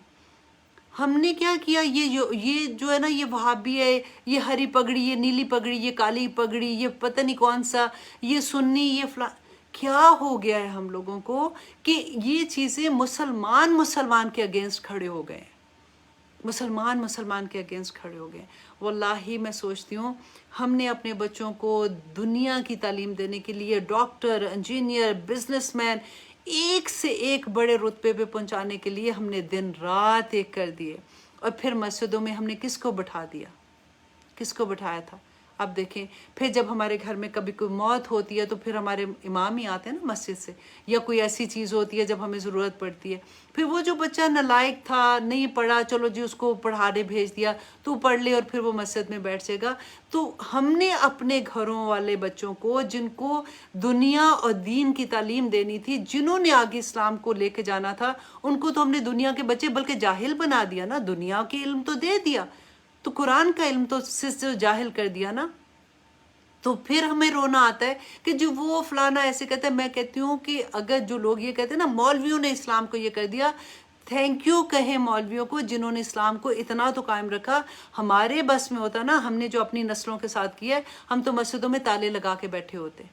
ہم نے کیا کیا، یہ جو ہے نا، یہ وہابی ہے، یہ ہری پگڑی، یہ نیلی پگڑی، یہ کالی پگڑی، یہ پتہ نہیں کون سا، یہ سنی، یہ فلاں، کیا ہو گیا ہے ہم لوگوں کو کہ یہ چیزیں مسلمان کے اگینسٹ کھڑے ہو گئے ہیں، مسلمان کے اگینسٹ کھڑے ہو گئے۔ واللہ میں سوچتی ہوں ہم نے اپنے بچوں کو دنیا کی تعلیم دینے کے لیے ڈاکٹر، انجینئر، بزنس مین، ایک سے ایک بڑے رتبے پہ پہنچانے کے لیے ہم نے دن رات ایک کر دیے، اور پھر مسجدوں میں ہم نے کس کو بٹھا دیا؟ کس کو بٹھایا تھا؟ اب دیکھیں، پھر جب ہمارے گھر میں کبھی کوئی موت ہوتی ہے تو پھر ہمارے امام ہی آتے ہیں نا مسجد سے، یا کوئی ایسی چیز ہوتی ہے جب ہمیں ضرورت پڑتی ہے، پھر وہ جو بچہ نالائق تھا، نہیں پڑھا، چلو جی اس کو پڑھانے بھیج دیا، تو پڑھ لے، اور پھر وہ مسجد میں بیٹھ جائے گا۔ تو ہم نے اپنے گھروں والے بچوں کو، جن کو دنیا اور دین کی تعلیم دینی تھی، جنہوں نے آگے اسلام کو لے کے جانا تھا، ان کو تو ہم نے دنیا کے بچے بلکہ جاہل بنا دیا نا۔ دنیا کے علم تو دے دیا، تو قرآن کا علم تو سے جاہل کر دیا نا۔ تو پھر ہمیں رونا آتا ہے کہ جو وہ فلانا ایسے کہتا ہے۔ میں کہتی ہوں کہ اگر جو لوگ یہ کہتے ہیں نا مولویوں نے اسلام کو یہ کر دیا، تھینک یو کہیں مولویوں کو جنہوں نے اسلام کو اتنا تو قائم رکھا۔ ہمارے بس میں ہوتا نا، ہم نے جو اپنی نسلوں کے ساتھ کیا ہے، ہم تو مسجدوں میں تالے لگا کے بیٹھے ہوتے،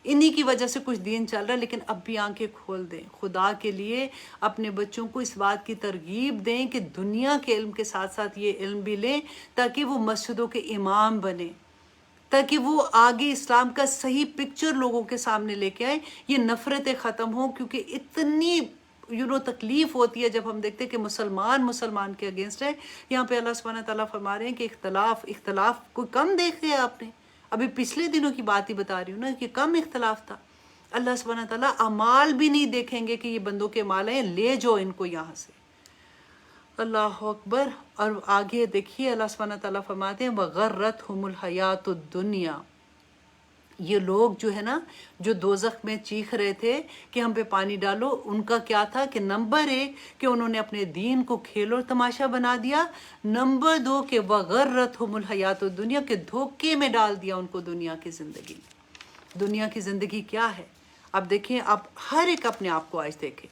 انہی کی وجہ سے کچھ دین چل رہا ہے۔ لیکن اب بھی آنکھیں کھول دیں، خدا کے لیے اپنے بچوں کو اس بات کی ترغیب دیں کہ دنیا کے علم کے ساتھ ساتھ یہ علم بھی لیں، تاکہ وہ مسجدوں کے امام بنیں، تاکہ وہ آگے اسلام کا صحیح پکچر لوگوں کے سامنے لے کے آئیں، یہ نفرتیں ختم ہوں۔ کیونکہ اتنی تکلیف ہوتی ہے جب ہم دیکھتے ہیں کہ مسلمان کے اگینسٹ ہے۔ یہاں پہ اللہ سبحانہ تعالیٰ فرما رہے ہیں کہ اختلاف کوئی کم دیکھ لیا آپ نے؟ ابھی پچھلے دنوں کی بات ہی بتا رہی ہوں نا کہ کم اختلاف تھا۔ اللہ سبحانہ تعالیٰ اعمال بھی نہیں دیکھیں گے کہ یہ بندوں کے اعمال ہیں، لے جاؤ ان کو یہاں سے۔ اللہ اکبر۔ اور آگے دیکھیے اللہ سبحانہ تعالیٰ فرماتے ہیں وَغَرَّتْهُمُ الْحَيَاةُ الدُّنْيَا۔ یہ لوگ جو ہے نا، جو دوزخ میں چیخ رہے تھے کہ ہم پہ پانی ڈالو، ان کا کیا تھا کہ نمبر 1 کہ انہوں نے اپنے دین کو کھیل اور تماشا بنا دیا، نمبر 2 کہ وَغَرَّتْهُمُ الْحَيَاةُ الدُّنْيَا، کہ دھوکے میں ڈال دیا ان کو دنیا کی زندگی۔ دنیا کی زندگی کیا ہے؟ اب دیکھیں، آپ ہر ایک اپنے آپ کو آج دیکھیں۔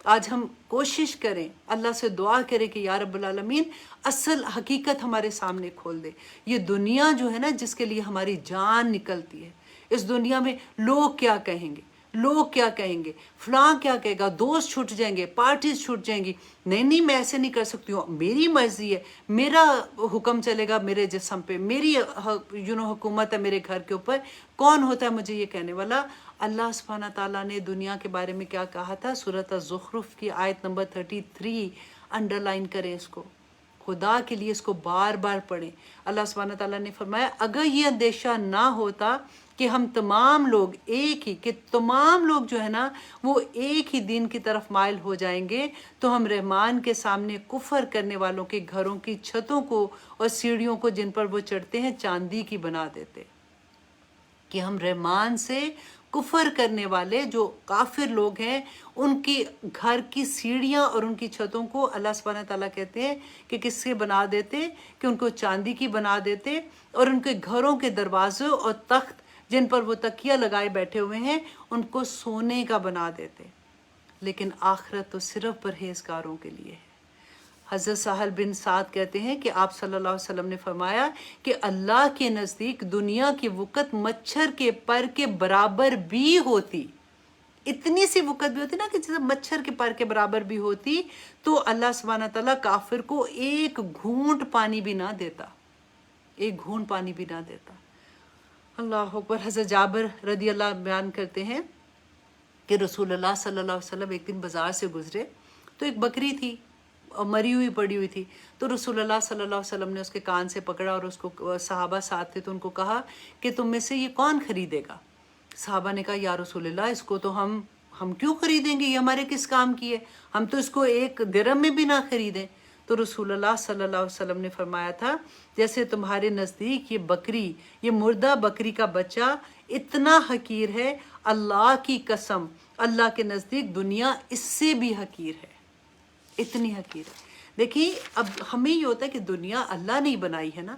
آج ہم کوشش کریں، اللہ سے دعا کریں کہ یا رب العالمین اصل حقیقت ہمارے سامنے کھول دے۔ یہ دنیا جو ہے نا، جس کے لیے ہماری جان نکلتی ہے، اس دنیا میں لوگ کیا کہیں گے، لوگ کیا کہیں گے، فلاں کیا کہے گا، دوست چھوٹ جائیں گے، پارٹیز چھوٹ جائیں گی، نہیں میں ایسے نہیں کر سکتی ہوں، میری مرضی ہے، میرا حکم چلے گا میرے جسم پہ، میری حکومت ہے میرے گھر کے اوپر، کون ہوتا ہے مجھے یہ کہنے والا؟ اللہ سبحانہ تعالیٰ نے دنیا کے بارے میں کیا کہا تھا؟ سورۃ الزخرف کی آیت نمبر 33، انڈرلائن کریں اس کو، خدا کے لیے اس کو بار بار پڑھیں۔ اللہ سبحانہ تعالیٰ نے فرمایا اگر یہ اندیشہ نہ ہوتا کہ ہم تمام لوگ تمام لوگ جو ہے نا وہ ایک ہی دین کی طرف مائل ہو جائیں گے، تو ہم رحمان کے سامنے کفر کرنے والوں کے گھروں کی چھتوں کو اور سیڑھیوں کو جن پر وہ چڑھتے ہیں چاندی کی بنا دیتے۔ کہ ہم رحمان سے کفر کرنے والے جو کافر لوگ ہیں، ان کی گھر کی سیڑھیاں اور ان کی چھتوں کو اللہ سبحانہ تعالیٰ کہتے ہیں کہ کس سے بنا دیتے؟ کہ ان کو چاندی کی بنا دیتے، اور ان کے گھروں کے دروازے اور تخت جن پر وہ تکیہ لگائے بیٹھے ہوئے ہیں ان کو سونے کا بنا دیتے۔ لیکن آخرت تو صرف پرہیزگاروں کے لیے ہے۔ حضرت سہل بن سعد کہتے ہیں کہ آپ صلی اللہ علیہ وسلم نے فرمایا کہ اللہ کے نزدیک دنیا کی وقت مچھر کے پر کے برابر بھی ہوتی، اتنی سی وقت بھی ہوتی نا کہ جیسے مچھر کے پر کے برابر بھی ہوتی، تو اللہ سبحانہ تعالیٰ کافر کو ایک گھونٹ پانی بھی نہ دیتا، ایک گھونٹ پانی بھی نہ دیتا۔ اللہ اکبر۔ حضرت جابر رضی اللہ بیان کرتے ہیں کہ رسول اللہ صلی اللہ علیہ وسلم ایک دن بازار سے گزرے تو ایک بکری تھی اور مری ہوئی پڑی ہوئی تھی، تو رسول اللہ صلی اللہ علیہ وسلم نے اس کے کان سے پکڑا اور اس کو، صحابہ ساتھ تھے تو ان کو کہا کہ تم میں سے یہ کون خریدے گا؟ صحابہ نے کہا یا رسول اللہ اس کو تو ہم کیوں خریدیں گے، یہ ہمارے کس کام کی ہے، ہم تو اس کو ایک درہم میں بھی نہ خریدیں۔ تو رسول اللہ صلی اللہ علیہ وسلم نے فرمایا تھا جیسے تمہارے نزدیک یہ بکری، یہ مردہ بکری کا بچہ اتنا حقیر ہے، اللہ کی قسم اللہ کے نزدیک دنیا اس سے بھی حقیر ہے، اتنی حقیر ہے۔ دیکھیں اب ہمیں یہ ہوتا ہے کہ دنیا اللہ نے بنائی ہے نا،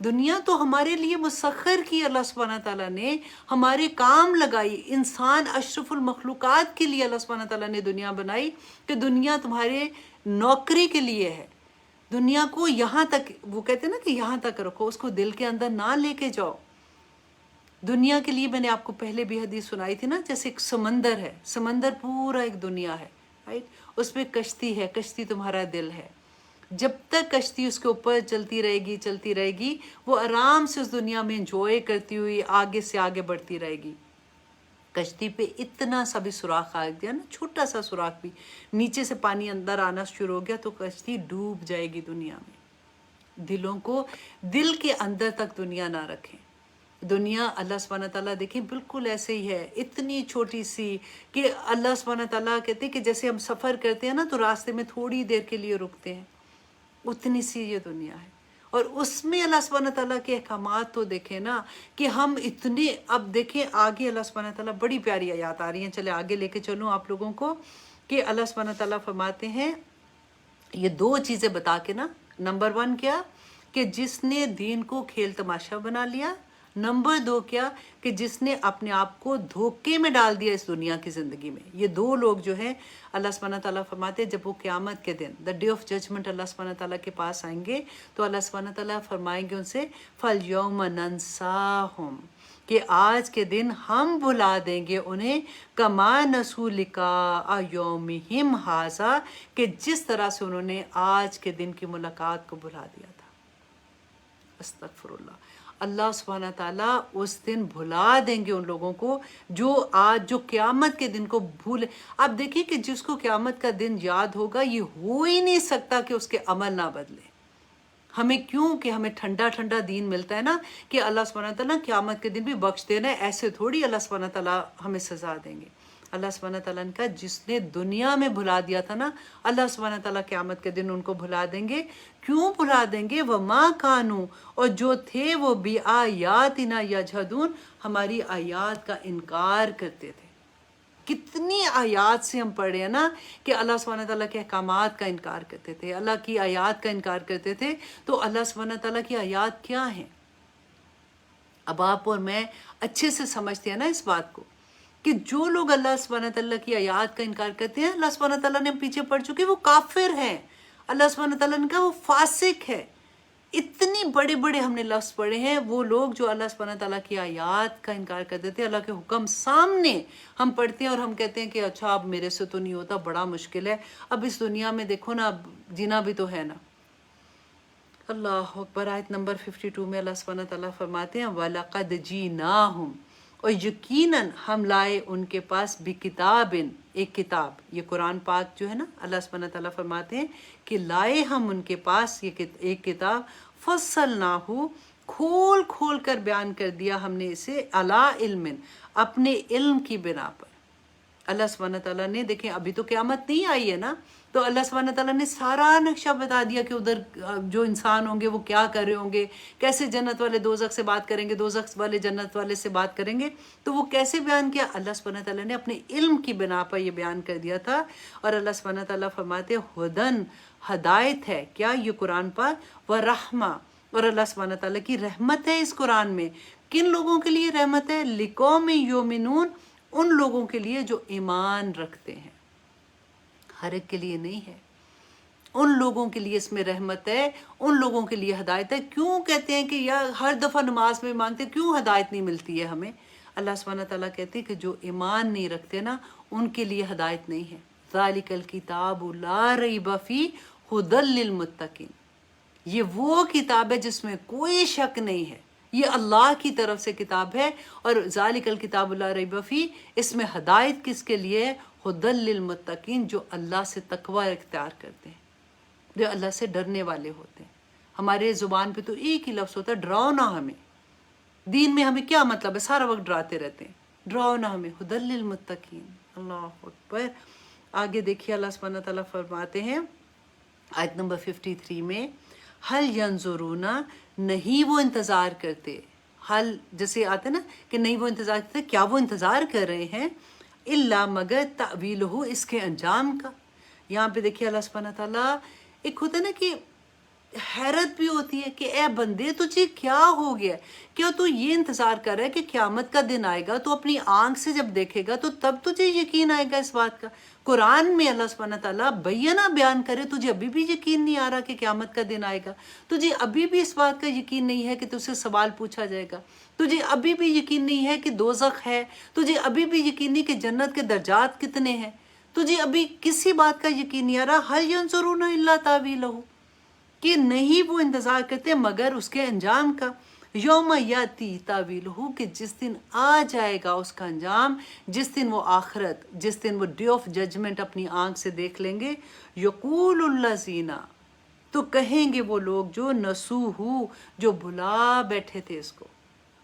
دنیا تو ہمارے لیے مسخر کی اللہ سبحانہ تعالیٰ نے، ہمارے کام لگائی، انسان اشرف المخلوقات کے لیے اللہ سبحانہ تعالیٰ نے دنیا بنائی کہ دنیا تمہارے نوکری کے لیے ہے۔ دنیا کو یہاں تک، وہ کہتے ہیں نا کہ یہاں تک رکھو، اس کو دل کے اندر نہ لے کے جاؤ۔ دنیا کے لیے میں نے آپ کو پہلے بھی حدیث سنائی تھی نا، جیسے ایک سمندر ہے، سمندر پورا ایک دنیا ہے، رائٹ، اس پہ کشتی ہے، کشتی تمہارا دل ہے۔ جب تک کشتی اس کے اوپر چلتی رہے گی وہ آرام سے اس دنیا میں انجوائے کرتی ہوئی آگے سے آگے بڑھتی رہے گی۔ کشتی پہ اتنا سا بھی سوراخ آ گیا نا، چھوٹا سا سوراخ بھی، نیچے سے پانی اندر آنا شروع ہو گیا تو کشتی ڈوب جائے گی دنیا میں۔ دلوں کو، دل کے اندر تک دنیا نہ رکھیں۔ دنیا اللہ سبحانہ تعالیٰ دیکھیں بالکل ایسے ہی ہے، اتنی چھوٹی سی کہ اللہ سبحانہ تعالیٰ کہتے ہیں کہ جیسے ہم سفر کرتے ہیں نا تو راستے میں تھوڑی دیر کے لیے رکتے ہیں، اتنی سی یہ دنیا ہے۔ اور اس میں اللہ سبحانہ تعالیٰ کے احکامات تو دیکھیں نا کہ ہم اتنے، اب دیکھیں آگے اللہ سبحانہ تعالیٰ، بڑی پیاری آیات آ رہی ہیں، چلے آگے لے کے چلوں آپ لوگوں کو، کہ اللہ سبحانہ تعالیٰ فرماتے ہیں یہ دو چیزیں بتا کے نا، نمبر 1 کیا کہ جس نے دین کو کھیل تماشا بنا لیا، نمبر 2 کیا کہ جس نے اپنے آپ کو دھوکے میں ڈال دیا اس دنیا کی زندگی میں۔ یہ دو لوگ جو ہیں اللہ سبحانہ تعالیٰ فرماتے ہیں جب وہ قیامت کے دن، دا ڈے آف ججمنٹ، اللہ سبحانہ تعالیٰ کے پاس آئیں گے تو اللہ سبحانہ تعالیٰ فرمائیں گے ان سے فَالْيَوْمَ نَنْسَاهُمْ، کہ آج کے دن ہم بھلا دیں گے انہیں کما نسوا لقاء یومہم ھذا، کہ جس طرح سے انہوں نے آج کے دن کی ملاقات کو بھلا دیا تھا۔ استغفر اللہ۔ اللہ سبحانہ تعالیٰ اس دن بھلا دیں گے ان لوگوں کو جو آج، جو قیامت کے دن کو بھولے۔ اب دیکھیں کہ جس کو قیامت کا دن یاد ہوگا یہ ہو ہی نہیں سکتا کہ اس کے عمل نہ بدلے۔ ہمیں کیوں کہ ہمیں ٹھنڈا ٹھنڈا دین ملتا ہے نا کہ اللہ سبحانہ تعالیٰ قیامت کے دن بھی بخش دینا ہے، ایسے تھوڑی اللہ سبحانہ تعالیٰ ہمیں سزا دیں گے۔ اللہ سبحانہ تعالیٰ نے کہا جس نے دنیا میں بھلا دیا تھا نا، اللہ سبحانہ تعالیٰ قیامت کے دن ان کو بھلا دیں گے۔ کیوں بھلا دیں گے؟ وَمَا كَانُوا، اور جو تھے وہ بِآيَاتِنَا يَجْحَدُونَ، ہماری آیات کا انکار کرتے تھے۔ کتنی آیات سے ہم پڑھ رہے ہیں نا کہ اللہ سبحانہ تعالیٰ کے احکامات کا انکار کرتے تھے، اللہ کی آیات کا انکار کرتے تھے۔ تو اللہ سبحانہ تعالیٰ کی آیات کیا ہیں؟ اب آپ اور میں اچھے سے سمجھتے ہیں نا اس بات کو کہ جو لوگ اللہ سبحانہ تعالیٰ کی آیات کا انکار کرتے ہیں، اللہ سبحانہ تعالیٰ نے پیچھے پڑھ چکے، وہ کافر ہیں۔ اللہ سبحانہ تعالیٰ نے کہا وہ فاسق ہے۔ اتنی بڑے بڑے ہم نے لفظ پڑھے ہیں، وہ لوگ جو اللہ سبحانہ تعالیٰ کی آیات کا انکار کرتے تھے، اللہ کے حکم سامنے ہم پڑھتے ہیں اور ہم کہتے ہیں کہ اچھا اب میرے سے تو نہیں ہوتا، بڑا مشکل ہے، اب اس دنیا میں دیکھو نا، اب جینا بھی تو ہے نا۔ اللہ اکبر۔ آیت نمبر 52 میں اللہ سبحانہ تعالیٰ فرماتے ہیں وَلَقَدْ جِئْنَاهُمْ، اور یقیناً ہم لائے ان کے پاس بِکِتَابٍ، ایک کتاب، یہ قرآن پاک جو ہے نا، اللہ سبحانہ تعالیٰ فرماتے ہیں کہ لائے ہم ان کے پاس یہ ایک کتاب، فَصَّلْنَاهُ، کھول کھول کر بیان کر دیا ہم نے اسے، عَلَىٰ عِلْمٍ، اپنے علم کی بنا پر۔ اللہ سبحانہ تعالیٰ نے، دیکھیں ابھی تو قیامت نہیں آئی ہے نا، تو اللہ سبحانہ تعالیٰ نے سارا نقشہ بتا دیا کہ ادھر جو انسان ہوں گے وہ کیا کر رہے ہوں گے، کیسے جنت والے دوزخ سے بات کریں گے، دوزخ والے جنت والے سے بات کریں گے، تو وہ کیسے بیان کیا؟ اللہ سبحانہ تعالیٰ نے اپنے علم کی بنا پر یہ بیان کر دیا تھا۔ اور اللہ سبحانہ تعالیٰ فرماتے ہدن، ہدایت ہے کیا یہ قرآن پاک، ورحمہ، اور اللہ سبحانہ تعالیٰ کی رحمت ہے اس قرآن میں۔ کن لوگوں کے لیے رحمت ہے؟ لقوم یؤمنون، ان لوگوں کے لیے جو ایمان رکھتے ہیں، ہر ایک کے لیے نہیں ہے، ان لوگوں کے لیے اس میں رحمت ہے، ان لوگوں کے لیے ہدایت ہے۔ کیوں کہتے ہیں کہ یار ہر دفعہ نماز میں مانگتے کیوں ہدایت نہیں ملتی ہے ہمیں؟ اللہ سبحانہ تعالیٰ کہتے ہیں کہ جو ایمان نہیں رکھتے نا ان کے لیے ہدایت نہیں ہے. ذالک الکتاب لا ریب فیہ ھدی للمتقین. یہ وہ کتاب ہے جس میں کوئی شک نہیں ہے، یہ اللہ کی طرف سے کتاب ہے. اور ذالک الکتاب لا ریب فیہ، اس میں ہدایت کس کے لیے ہے؟ ھدی للمتقین، جو اللہ سے تقوی اختیار کرتے ہیں، جو اللہ سے ڈرنے والے ہوتے ہیں. ہمارے زبان پہ تو ایک ہی لفظ ہوتا ہے، ڈراؤ نہ ہمیں. دین میں ہمیں کیا مطلب ہے؟ سارا وقت ڈراتے رہتے ہیں. ڈراؤ نہ ہمیں، ھدی للمتقین. اللہ اکبر. آگے دیکھیے اللہ سبحانہ تعالیٰ فرماتے ہیں آیت نمبر 53 میں، حل ینظرون، نہیں وہ انتظار کرتے. حل جیسے آتے نا کہ نہیں وہ انتظار کرتے، کیا وہ انتظار کر رہے ہیں؟ الا مگر تعویلہ، اس کے انجام کا. یہاں پہ دیکھیے اللہ سبحانہ تعالیٰ، ایک ہوتا ہے نا کہ حیرت بھی ہوتی ہے کہ اے بندے تجھے کیا ہو گیا، کیا تو یہ انتظار کر رہا ہے کہ قیامت کا دن آئے گا، تو اپنی آنکھ سے جب دیکھے گا تو تب تجھے یقین آئے گا اس بات کا. قرآن میں اللہ سبحانہ تعالیٰ بینہ بیان کرے، تجھے ابھی بھی یقین نہیں آ رہا کہ قیامت کا دن آئے گا، تجھے ابھی بھی اس بات کا یقین نہیں ہے کہ تجھ سے سوال پوچھا جائے گا، تجھے ابھی بھی یقین نہیں ہے کہ دوزخ ہے، تجھے ابھی بھی یقین نہیں کہ جنت کے درجات کتنے ہیں، تجھے ابھی کسی بات کا یقین نہیں آ رہا. حل ینظرون الا تاویلہ، کہ نہیں وہ انتظار کرتے مگر اس کے انجام کا. یوم یاتی تاویلہ، کہ جس دن آ جائے گا اس کا انجام، جس دن وہ آخرت، جس دن وہ ڈے آف ججمنٹ اپنی آنکھ سے دیکھ لیں گے. یقول الذین، تو کہیں گے وہ لوگ جو نسوہ، جو بھلا بیٹھے تھے اس کو،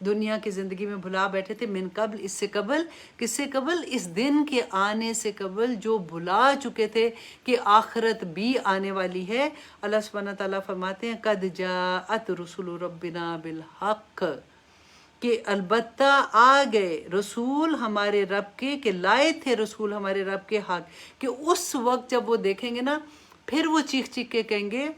دنیا کی زندگی میں بھلا بیٹھے تھے، من قبل، اس سے قبل، کس سے قبل؟ اس دن کے آنے سے قبل جو بھلا چکے تھے کہ آخرت بھی آنے والی ہے. اللہ سبحانہ تعالیٰ فرماتے ہیں قد جاءت رسول ربنا بالحق، کہ البتہ آ گئے رسول ہمارے رب کے، کہ لائے تھے رسول ہمارے رب کے حق. کہ اس وقت جب وہ دیکھیں گے نا، پھر وہ چیخ چیخ کے کہیں گے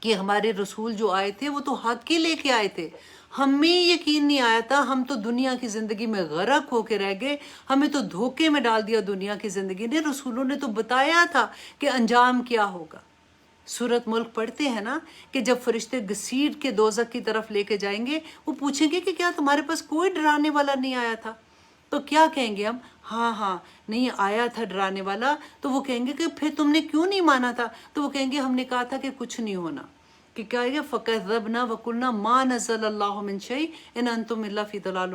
کہ ہمارے رسول جو آئے تھے وہ تو حق ہی لے کے آئے تھے، ہمیں یقین نہیں آیا تھا، ہم تو دنیا کی زندگی میں غرق ہو کے رہ گئے، ہمیں تو دھوکے میں ڈال دیا دنیا کی زندگی نے. رسولوں نے تو بتایا تھا کہ انجام کیا ہوگا. سورۃ ملک پڑھتے ہیں نا کہ جب فرشتے گھسیٹ کے دوزخ کی طرف لے کے جائیں گے، وہ پوچھیں گے کہ کیا تمہارے پاس کوئی ڈرانے والا نہیں آیا تھا؟ تو کیا کہیں گے ہم؟ ہاں نہیں آیا تھا ڈرانے والا. تو وہ کہیں گے کہ پھر تم نے کیوں نہیں مانا تھا؟ تو وہ کہیں گے ہم نے کہا تھا کہ کچھ نہیں ہونا. کہ کیا ہے؟ فَكَذَّبْنَا وَقُلْنَا مَا نَزَّلَ اللَّهُ مِن شَيْءٍ إِنْ أَنْتُمْ إِلَّا فِي ضَلَالٍ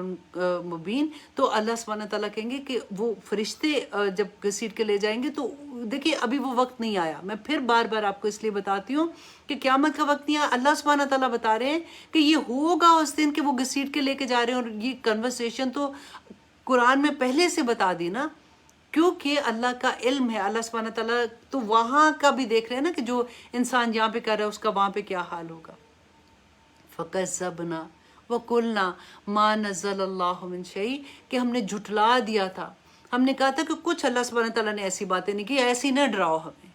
مُبِينٍ. تو اللہ سبحانہ تعالیٰ کہیں گے کہ وہ فرشتے جب گھسیٹ کے لے جائیں گے، تو دیکھیے ابھی وہ وقت نہیں آیا. میں پھر بار بار آپ کو اس لیے بتاتی ہوں کہ قیامت کا وقت نہیں آیا. اللہ سبحانہ تعالیٰ بتا رہے ہیں کہ یہ ہوگا اس دن کہ وہ گھسیٹ کے لے کے جا رہے ہیں. اور یہ کنورسیشن تو قرآن میں پہلے سے بتا دی نا، کیونکہ اللہ کا علم ہے. اللہ سبحانہ تعالیٰ تو وہاں کا بھی دیکھ رہے ہیں نا کہ جو انسان یہاں پہ کر رہا ہے اس کا وہاں پہ کیا حال ہوگا. فَكَذَّبْنَا وَقُلْنَا مَا نَزَّلَ اللَّهُ مِن شَيْءٍ، کہ ہم نے جھٹلا دیا تھا، ہم نے کہا تھا کہ کچھ اللہ سبحانہ تعالیٰ نے ایسی باتیں نہیں کی، ایسی نہ ڈراؤ ہمیں.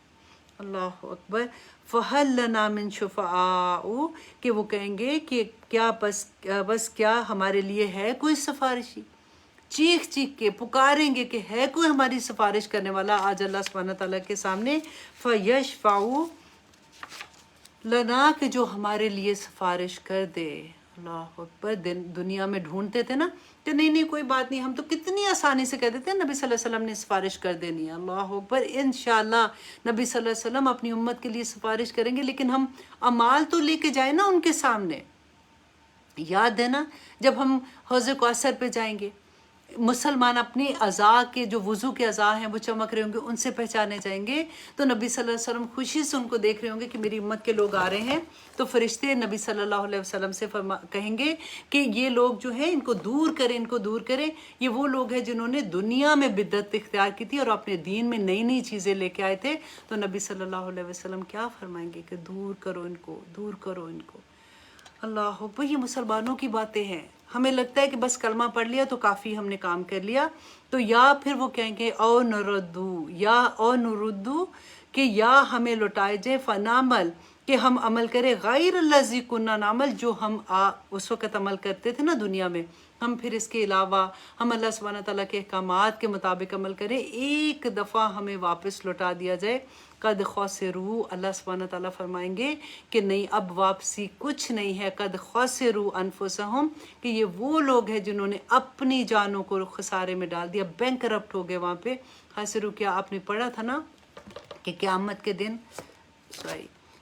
اللہ اکبر. فَهَلْ لَنَا مِن شُفَعَاء، کہ وہ کہیں گے کہ کیا بس کیا ہمارے لیے ہے کوئی سفارشی. چیخ چیخ کے پکاریں گے کہ ہے کوئی ہماری سفارش کرنے والا آج اللہ سبحانہ تعالیٰ کے سامنے. فَيَشْفَعُ لَنَا، کہ جو ہمارے لیے سفارش کر دے. اللہ اکبر. دنیا میں ڈھونڈتے تھے نا کہ نہیں کوئی بات نہیں، ہم تو کتنی آسانی سے کہہ دیتے ہیں نبی صلی اللہ علیہ وسلم نے سفارش کر دینی ہے. اللہ اکبر. انشاءاللہ نبی صلی اللہ علیہ وسلم اپنی امت کے لیے سفارش کریں گے، لیکن ہم اعمال تو لے کے جائیں نا ان کے سامنے. یاد ہے نا جب ہم حوض کوثر پہ جائیں گے، مسلمان اپنی اعضاء کے جو وضو کے اعضاء ہیں وہ چمک رہے ہوں گے، ان سے پہچانے جائیں گے. تو نبی صلی اللہ علیہ وسلم خوشی سے ان کو دیکھ رہے ہوں گے کہ میری امت کے لوگ آ رہے ہیں. تو فرشتے نبی صلی اللہ علیہ وسلم سے کہیں گے کہ یہ لوگ جو ہیں ان کو دور کریں، ان کو دور کریں. یہ وہ لوگ ہیں جنہوں نے دنیا میں بدعت اختیار کی تھی اور اپنے دین میں نئی نئی چیزیں لے کے آئے تھے. تو نبی صلی اللہ علیہ وسلم کیا فرمائیں گے کہ دور کرو ان کو، دور کرو ان کو. اللہ اکبر. یہ مسلمانوں کی باتیں ہیں. ہمیں لگتا ہے کہ بس کلمہ پڑھ لیا تو کافی، ہم نے کام کر لیا. تو یا پھر وہ کہیں گے او نردو، کہ یا ہمیں لوٹائے جائے، فنعمل، کہ ہم عمل کریں غیر الذی کنا نعمل، جو ہم اس وقت عمل کرتے تھے نا دنیا میں، ہم پھر اس کے علاوہ ہم اللہ سبحانہ تعالیٰ کے احکامات کے مطابق عمل کریں، ایک دفعہ ہمیں واپس لوٹا دیا جائے، قد خسروا، اللہ سبحانہ تعالیٰ فرمائیں گے کہ نہیں اب واپسی کچھ نہیں ہے، قد خسروا انفسہم، کہ یہ وہ لوگ ہیں جنہوں نے اپنی جانوں کو خسارے میں ڈال دیا، بینک کرپٹ ہو گئے وہاں پہ۔ خسروا کیا آپ نے پڑھا تھا نا کہ قیامت کے دن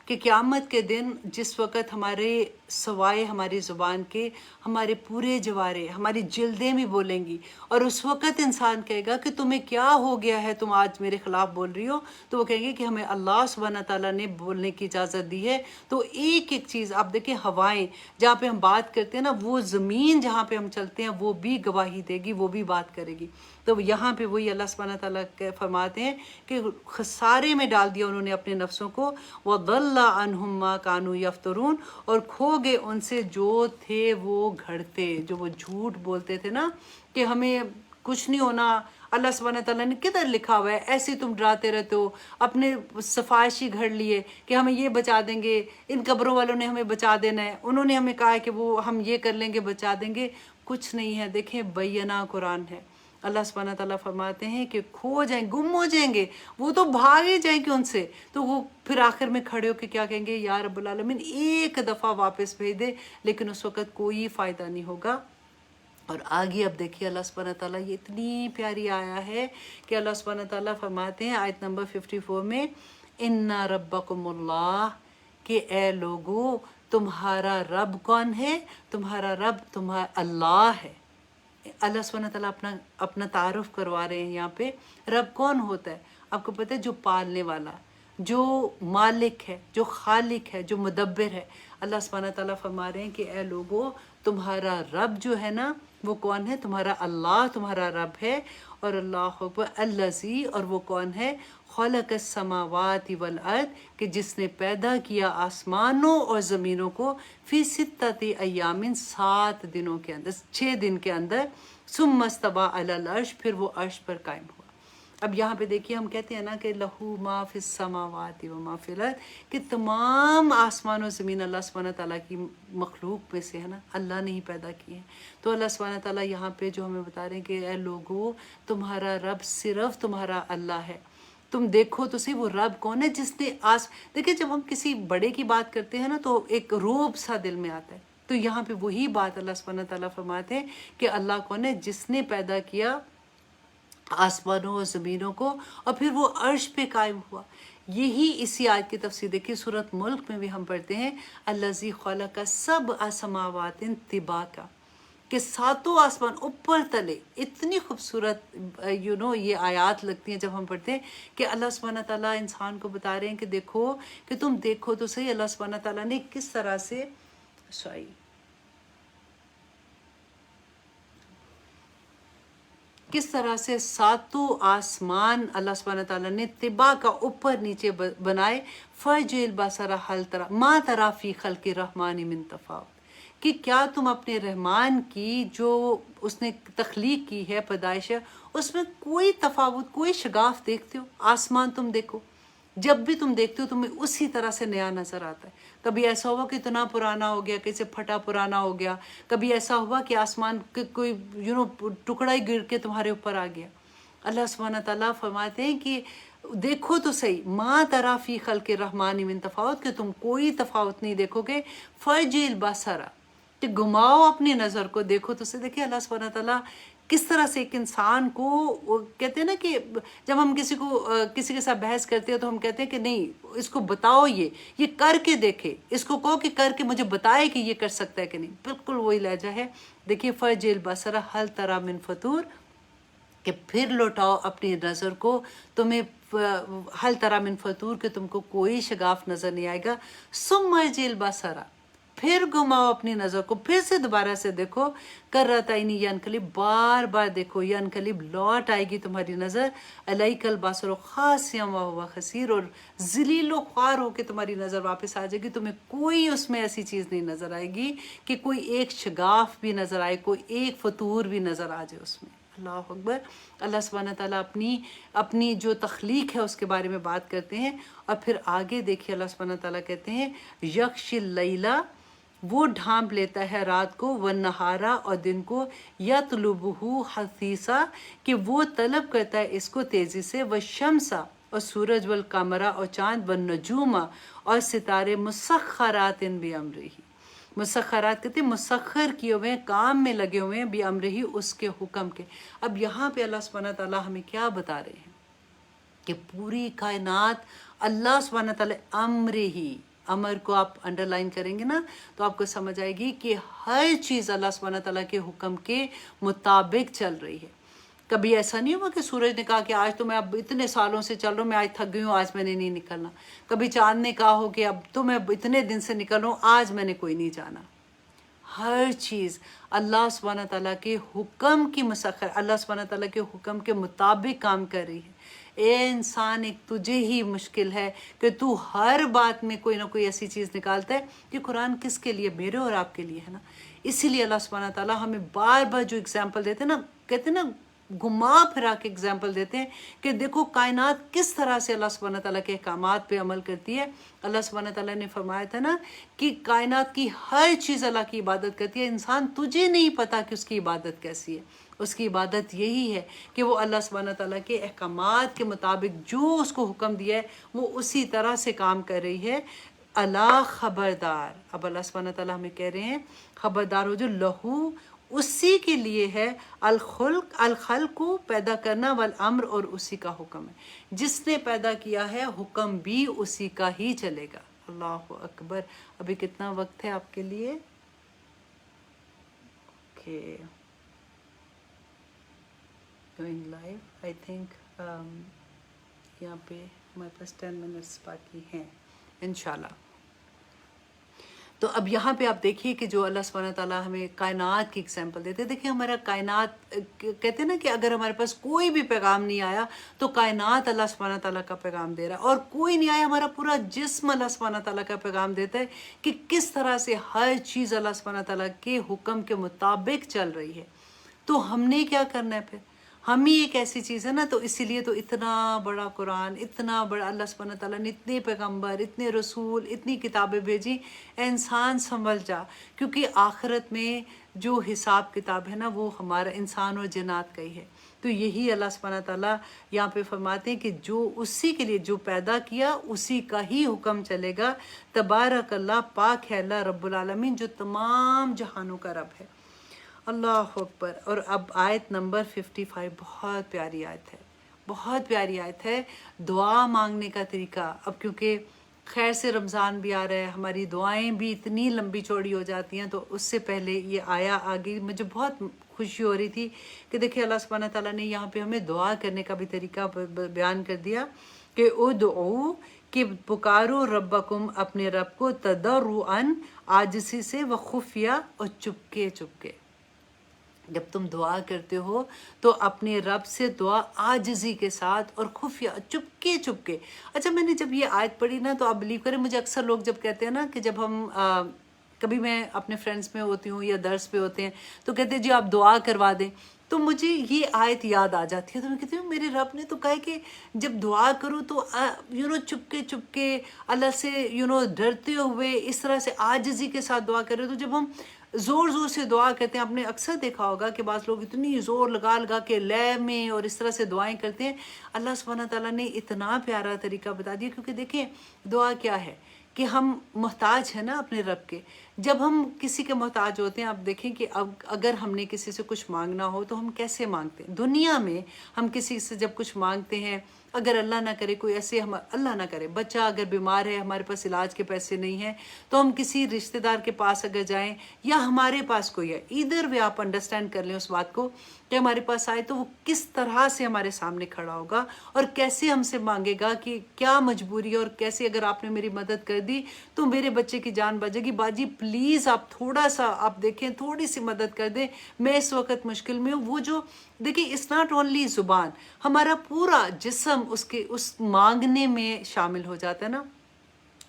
کہ قیامت کے دن جس وقت ہمارے سوائے ہماری زبان کے ہمارے پورے جوارے ہماری جلدیں بھی بولیں گی، اور اس وقت انسان کہے گا کہ تمہیں کیا ہو گیا ہے، تم آج میرے خلاف بول رہی ہو، تو وہ کہیں گے کہ ہمیں اللہ سبحانہ تعالیٰ نے بولنے کی اجازت دی ہے۔ تو ایک ایک چیز آپ دیکھیں، ہوائیں جہاں پہ ہم بات کرتے ہیں نا، وہ زمین جہاں پہ ہم چلتے ہیں وہ بھی گواہی دے گی، وہ بھی بات کرے گی۔ تو یہاں پہ وہی اللہ سبحانہ تعالیٰ فرماتے ہیں کہ خسارے میں ڈال دیا انہوں نے اپنے نفسوں کو، وَضَلَّ عَنْهُمْ مَا كَانُوا يَفْتَرُونَ، اور کھو گئے ان سے جو تھے وہ گھڑتے، جو وہ جھوٹ بولتے تھے نا کہ ہمیں کچھ نہیں ہونا، اللہ سبحانہ تعالیٰ نے کدھر لکھا ہوا ہے، ایسے تم ڈراتے رہتے ہو، اپنے سفارشی گھڑ لیے کہ ہمیں یہ بچا دیں گے، ان قبروں والوں نے ہمیں بچا دینا ہے، انہوں نے ہمیں کہا ہے کہ وہ ہم یہ کر لیں گے، بچا دیں گے، کچھ نہیں ہے۔ دیکھیں بینہ قرآن ہے، اللہ سبحانہ تعالیٰ فرماتے ہیں کہ کھو جائیں، گم ہو جائیں گے، وہ تو بھاگے جائیں گے ان سے، تو وہ پھر آخر میں کھڑے ہو کے کیا کہیں گے، یا رب العالمین ایک دفعہ واپس بھیج دے، لیکن اس وقت کوئی فائدہ نہیں ہوگا۔ اور آگے اب دیکھیے اللہ سبحانہ تعالیٰ، یہ اتنی پیاری آیا ہے کہ اللہ سبحانہ تعالیٰ فرماتے ہیں آیت نمبر 54 میں، اِنَّ رَبَّكُمُ اللَّهُ، کہ اے لوگو تمہارا رب کون ہے، تمہارا رب تمہارا اللہ ہے۔ اللہ سبحانہ تعالیٰ اپنا تعارف کروا رہے ہیں یہاں پہ۔ رب کون ہوتا ہے آپ کو پتہ ہے؟ جو پالنے والا، جو مالک ہے، جو خالق ہے، جو مدبر ہے۔ اللہ سبحانہ تعالیٰ فرما رہے ہیں کہ اے لوگو تمہارا رب جو ہے نا وہ کون ہے، تمہارا اللہ تمہارا رب ہے، اور اللہ اکبر، الذی، اور وہ کون ہے، خلق السماوات والارض، کہ جس نے پیدا کیا آسمانوں اور زمینوں کو، فی ستۃ ایام، 7 دنوں کے اندر، 6 دن کے اندر، ثم استوی علی العرش، پھر وہ عرش پر قائم ہوا۔ اب یہاں پہ دیکھیے ہم کہتے ہیں نا کہ لہو ما فی السماوات و ما فی الارض، کہ تمام آسمان و زمین اللہ سبحانہ تعالیٰ کی مخلوق میں سے ہے نا، اللہ نے ہی پیدا کی ہے۔ تو اللہ سبحانہ تعالیٰ یہاں پہ جو ہمیں بتا رہے ہیں کہ اے لوگو تمہارا رب صرف تمہارا اللہ ہے۔ تم دیکھو تو صحیح وہ رب کون ہے جس نے دیکھیں جب ہم کسی بڑے کی بات کرتے ہیں نا تو ایک روب سا دل میں آتا ہے، تو یہاں پہ وہی بات اللہ سبحانہ تعالیٰ فرماتے ہیں کہ اللہ کون ہے جس نے پیدا کیا آسمانوں اور زمینوں کو، اور پھر وہ عرش پہ قائم ہوا۔ یہی اسی آیت کی تفسیر دیکھیے سورۃ ملک میں بھی ہم پڑھتے ہیں، الذی خلق سبع سماوات طباقا، کہ 7 آسمان اوپر تلے، اتنی خوبصورت یہ آیات لگتی ہیں جب ہم پڑھتے ہیں کہ اللہ سبحانہ تعالیٰ انسان کو بتا رہے ہیں کہ دیکھو، کہ تم دیکھو تو صحیح اللہ سبحانہ تعالیٰ نے کس طرح سے کس طرح سے 7 آسمان اللہ سبحانہ تعالیٰ نے طبا کا اوپر نیچے بنائے، فَارْجِعِ الْبَصَرَ هَلْ تَرَىٰ مَا تَرَىٰ فِي خَلْقِ الرَّحْمَٰنِ مِن تَفَاوُتٍ، کہ کیا تم اپنے رحمان کی جو اس نے تخلیق کی ہے، پیدائش ہے، اس میں کوئی تفاوت، کوئی شگاف دیکھتے ہو؟ آسمان تم دیکھو، جب بھی تم دیکھتے ہو تمہیں اسی طرح سے نیا نظر آتا ہے۔ کبھی ایسا ہوا کہ اتنا پرانا ہو گیا، کیسے پھٹا پرانا ہو گیا، کبھی ایسا ہوا کہ آسمان کے کوئی ٹکڑا ہی گر کے تمہارے اوپر آ گیا۔ اللہ سبحانہ تعالیٰ فرماتے ہیں کہ دیکھو تو صحیح، ما تری فی خلق الرحمن من تفاوت، کہ تم کوئی تفاوت نہیں دیکھو گے، فَارْجِعِ الْبَصَرَ، کہ گھماؤ اپنی نظر کو، دیکھو تو صحیح۔ دیکھیں اللہ سبحانہ تعالیٰ کس طرح سے ایک انسان کو، کہتے ہیں نا کہ جب ہم کسی کے ساتھ بحث کرتے ہیں تو ہم کہتے ہیں کہ نہیں اس کو بتاؤ، یہ کر کے دیکھے، اس کو کہو کہ کر کے مجھے بتائے کہ یہ کر سکتا ہے کہ نہیں۔ بالکل وہی لہجہ ہے۔ دیکھیے فَارْجِعِ الْبَصَرَ هَلْ تَرَىٰ مِن فُطُورٍ، کہ پھر لوٹاؤ اپنی نظر کو، تمہیں هَلْ تَرَىٰ مِن فُطُورٍ، کہ تم کو کوئی شگاف نظر نہیں آئے گا، ثُمَّ ارْجِعِ الْبَصَرَ، پھر گھماؤ اپنی نظر کو، پھر سے دوبارہ سے دیکھو، کرتین ینقلب، بار بار دیکھو، ینقلب، لوٹ آئے گی تمہاری نظر، الیک البصر خاسئا وہو حسیر، اور ذلیل و خوار ہو کے تمہاری نظر واپس آ جائے گی، تمہیں کوئی اس میں ایسی چیز نہیں نظر آئے گی کہ کوئی ایک شگاف بھی نظر آئے، کوئی ایک فطور بھی نظر آ جائے اس میں۔ اللہ اکبر۔ اللہ سبحانہ تعالیٰ اپنی جو تخلیق ہے اس کے بارے میں بات کرتے ہیں، اور پھر آگے دیکھیے اللہ سبحانہ تعالیٰ کہتے ہیں یغشی اللیل وہ ڈھانپ لیتا ہے رات کو والنہارا اور دن کو یطلبہ حثیثا کہ وہ طلب کرتا ہے اس کو تیزی سے والشمسا اور سورج والقمرہ اور چاند والنجوما اور ستارے مسخرات بامرہ مسخرات کہتے ہیں مسخر کیے ہوئے ہیں کام میں لگے ہوئے ہیں بامرہ اس کے حکم کے. اب یہاں پہ اللہ سبحانہ تعالیٰ ہمیں کیا بتا رہے ہیں کہ پوری کائنات اللہ سبحانہ تعالیٰ امر ہی امر کو آپ انڈر لائن کریں گے نا تو آپ کو سمجھ آئے گی کہ ہر چیز اللہ سبحانہ تعالیٰ کے حکم کے مطابق چل رہی ہے. کبھی ایسا نہیں ہوا کہ سورج نے کہا کہ آج تو میں اب اتنے سالوں سے چل رہا ہوں میں آج تھک گئی ہوں آج میں نے نہیں نکلنا. کبھی چاند نے کہا ہو کہ اب تو میں اتنے دن سے نکل رہا ہوں آج میں نے کوئی نہیں جانا. ہر چیز اللہ سبحانہ تعالیٰ کے حکم کی مسخر اللہ سبحانہ تعالیٰ کے حکم کے مطابق کام کر رہی ہے. اے انسان ایک تجھے ہی مشکل ہے کہ تو ہر بات میں کوئی نہ کوئی ایسی چیز نکالتا ہے. کہ قرآن کس کے لیے میرے اور آپ کے لیے ہے نا. اسی لیے اللہ سبحانہ تعالیٰ ہمیں بار بار جو اگزامپل دیتے ہیں نا کہتے ہیں نا گھما پھرا کے اگزامپل دیتے ہیں کہ دیکھو کائنات کس طرح سے اللہ سبحانہ تعالیٰ کے احکامات پہ عمل کرتی ہے. اللہ سبحانہ تعالیٰ نے فرمایا تھا نا کہ کائنات کی ہر چیز اللہ کی عبادت کرتی ہے. انسان تجھے نہیں پتا کہ اس کی عبادت کیسی ہے. اس کی عبادت یہی ہے کہ وہ اللہ سبحانہ تعالیٰ کے احکامات کے مطابق جو اس کو حکم دیا ہے وہ اسی طرح سے کام کر رہی ہے. اللہ خبردار. اب اللہ سبحانہ تعالیٰ ہمیں کہہ رہے ہیں خبردار ہو جو لہو اسی کے لیے ہے الخلق کو پیدا کرنا والامر اور اسی کا حکم ہے. جس نے پیدا کیا ہے حکم بھی اسی کا ہی چلے گا. اللہ اکبر. ابھی کتنا وقت ہے آپ کے لیے؟ Okay going live. I think یہاں پہ ہمارے پاس 10 منٹس باقی ہیں انشاءاللہ. تو اب یہاں پہ آپ دیکھیے کہ جو اللہ سبحانہ تعالیٰ ہمیں کائنات کی اگزامپل دیتے ہیں. دیکھیں ہمارا کائنات کہتے ہیں نا کہ اگر ہمارے پاس کوئی بھی پیغام نہیں آیا تو کائنات اللہ سبحانہ تعالیٰ کا پیغام دے رہا ہے. اور کوئی نہیں آیا ہمارا پورا جسم اللہ سبحانہ تعالیٰ کا پیغام دیتا ہے کہ کس طرح سے ہر چیز اللہ سبحانہ تعالیٰ کے حکم کے مطابق چل رہی ہے. تو ہم نے کیا کرنا ہے پھر؟ ہم ہی ایک ایسی چیز ہے نا. تو اسی لیے تو اتنا بڑا قرآن اتنا بڑا اللہ سبحانہ تعالیٰ نے اتنے پیغمبر اتنے رسول اتنی کتابیں بھیجی. انسان سنبھل جا کیونکہ آخرت میں جو حساب کتاب ہے نا وہ ہمارا انسان اور جنات کا ہی ہے. تو یہی اللہ سبحانہ تعالیٰ یہاں پہ فرماتے ہیں کہ جو اسی کے لیے جو پیدا کیا اسی کا ہی حکم چلے گا. تبارک اللہ پاک ہے اللہ رب العالمین جو تمام جہانوں کا رب ہے. اللہ اکبر. اور اب آیت نمبر 55 بہت پیاری آیت ہے. بہت پیاری آیت ہے. دعا مانگنے کا طریقہ. اب کیونکہ خیر سے رمضان بھی آ رہا ہے ہماری دعائیں بھی اتنی لمبی چوڑی ہو جاتی ہیں تو اس سے پہلے یہ آیا آگے مجھے بہت خوشی ہو رہی تھی کہ دیکھیں اللہ سبحانہ تعالیٰ نے یہاں پہ ہمیں دعا کرنے کا بھی طریقہ بیان کر دیا کہ ادعو کہ پکارو ربکم اپنے رب کو تضرعا عاجزی سے و خفیہ اور چپکے چپکے. جب تم دعا کرتے ہو تو اپنے رب سے دعا عاجزی کے ساتھ اور خفیہ چپکے چپکے. اچھا میں نے جب یہ آیت پڑھی نا تو آپ بلیو کریں مجھے اکثر لوگ جب کہتے ہیں نا کہ جب ہم کبھی میں اپنے فرینڈس میں ہوتی ہوں یا درس پہ ہوتے ہیں تو کہتے ہیں جی آپ دعا کروا دیں تو مجھے یہ آیت یاد آ جاتی ہے. تو میں کہتی ہوں میرے رب نے تو کہا ہے کہ جب دعا کرو تو چپکے چپکے اللہ سے ڈرتے ہوئے اس طرح سے عاجزی کے ساتھ دعا کرے. تو جب ہم زور زور سے دعا کرتے ہیں آپ نے اکثر دیکھا ہوگا کہ بعض لوگ اتنی زور لگا لگا کے لے میں اور اس طرح سے دعائیں کرتے ہیں. اللہ سبحانہ تعالیٰ نے اتنا پیارا طریقہ بتا دیا کیونکہ دیکھیں دعا کیا ہے کہ ہم محتاج ہیں نا اپنے رب کے. جب ہم کسی کے محتاج ہوتے ہیں آپ دیکھیں کہ اب اگر ہم نے کسی سے کچھ مانگنا ہو تو ہم کیسے مانگتے ہیں. دنیا میں ہم کسی سے جب کچھ مانگتے ہیں اگر اللہ نہ کرے کوئی ایسے اللہ نہ کرے بچہ اگر بیمار ہے ہمارے پاس علاج کے پیسے نہیں ہیں تو ہم کسی رشتہ دار کے پاس اگر جائیں یا ہمارے پاس کوئی ہے ادھر بھی آپ انڈرسٹینڈ کر لیں اس بات کو کہ ہمارے پاس آئے تو وہ کس طرح سے ہمارے سامنے کھڑا ہوگا اور کیسے ہم سے مانگے گا کہ کیا مجبوری ہے اور کیسے اگر آپ نے میری مدد کر دی تو میرے بچے کی جان بچے گی. باجی پلیز آپ تھوڑا سا آپ دیکھیں تھوڑی سی مدد کر دیں میں اس وقت مشکل میں ہوں. وہ جو دیکھیں اٹس ناٹ اونلی زبان ہمارا پورا جسم اس مانگنے میں شامل ہو جاتا ہے نا.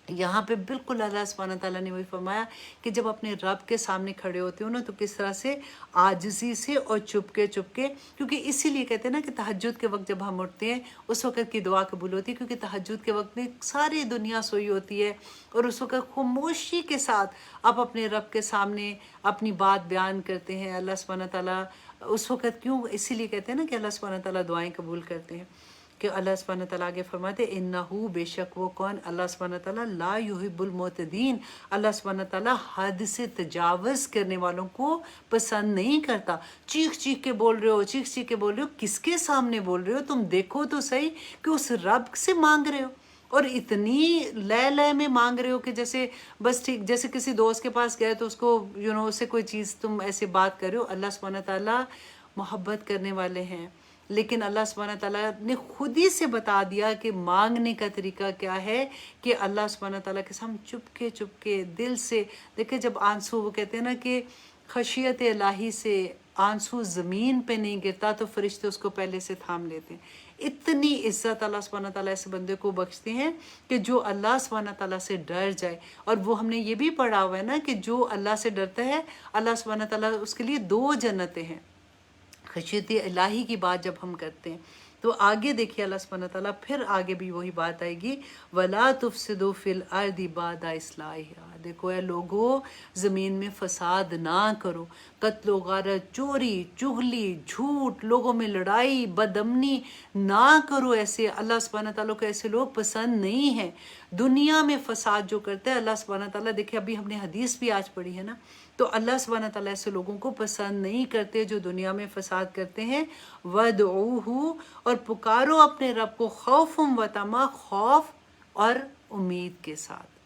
یہاں پہ بالکل اللہ سبحانہ تعالیٰ نے وہی فرمایا کہ جب اپنے رب کے سامنے کھڑے ہوتے ہو نا تو کس طرح سے عاجزی سے اور چپکے چپکے، کیونکہ اسی لیے کہتے ہیں نا کہ تہجد کے وقت جب ہم اٹھتے ہیں اس وقت کی دعا قبول ہوتی ہے، کیونکہ تہجد کے وقت میں ساری دنیا سوئی ہوتی ہے اور اس وقت خاموشی کے ساتھ آپ اپنے رب کے سامنے اپنی بات بیان کرتے ہیں۔ اللہ سبحانہ تعالیٰ اس وقت کیوں، اسی لیے کہتے ہیں نا کہ اللہ سبحانہ تعالیٰ دعائیں قبول کرتے ہیں، کہ اللہ سبحانہ تعالیٰ آگے فرماتے ہیں انہو بے شک وہ کون، اللہ سبحانہ تعالیٰ لا یحب المعتدین، اللہ سبحانہ تعالیٰ حد سے تجاوز کرنے والوں کو پسند نہیں کرتا۔ چیخ چیخ کے بول رہے ہو، چیخ چیخ کے بول رہے ہو، کس کے سامنے بول رہے ہو؟ تم دیکھو تو صحیح کہ اس رب سے مانگ رہے ہو، اور اتنی لے لے میں مانگ رہے ہو کہ جیسے بس ٹھیک جیسے کسی دوست کے پاس گئے تو اس کو اس سے کوئی چیز تم ایسے بات کر رہے ہو۔ اللہ سبحانہ تعالیٰ محبت کرنے والے ہیں، لیکن اللہ سبحانہ تعالیٰ نے خود ہی سے بتا دیا کہ مانگنے کا طریقہ کیا ہے، کہ اللہ سبحانہ تعالیٰ کے سامنے چپکے چپکے دل سے دیکھیں، جب آنسو، وہ کہتے ہیں نا کہ خشیت الہی سے آنسو زمین پہ نہیں گرتا تو فرشتے اس کو پہلے سے تھام لیتے ہیں۔ اتنی عزت اللہ سبحانہ تعالیٰ ایسے بندے کو بخشتے ہیں کہ جو اللہ سبحانہ تعالیٰ سے ڈر جائے، اور وہ ہم نے یہ بھی پڑھا ہوا ہے نا کہ جو اللہ سے ڈرتا ہے اللہ سبحانہ تعالیٰ اس کے لیے 2 جنتیں ہیں۔ خشیت الہی کی بات جب ہم کرتے ہیں تو آگے دیکھیے اللہ سبحانہ تعالیٰ پھر آگے بھی وہی بات آئے گی، وَلَا تُفْسِدُوا فِي الْأَرْضِ بَعْدَ إِصْلَاحِهَا، دیکھو اے لوگو زمین میں فساد نہ کرو، قتل و غارت، چوری چغلی جھوٹ، لوگوں میں لڑائی بدامنی نہ کرو، ایسے اللہ سبحانہ تعالیٰ کو ایسے لوگ پسند نہیں ہیں۔ دنیا میں فساد جو کرتا ہے اللہ سبحانہ تعالیٰ، دیکھیں ابھی ہم نے حدیث بھی آج پڑھی ہے نا، تو اللہ سبحانہ تعالیٰ ایسے لوگوں کو پسند نہیں کرتے جو دنیا میں فساد کرتے ہیں۔ وَادْعُوهُ، اور پکارو اپنے رب کو، خوفم و طمع، خوف اور امید کے ساتھ۔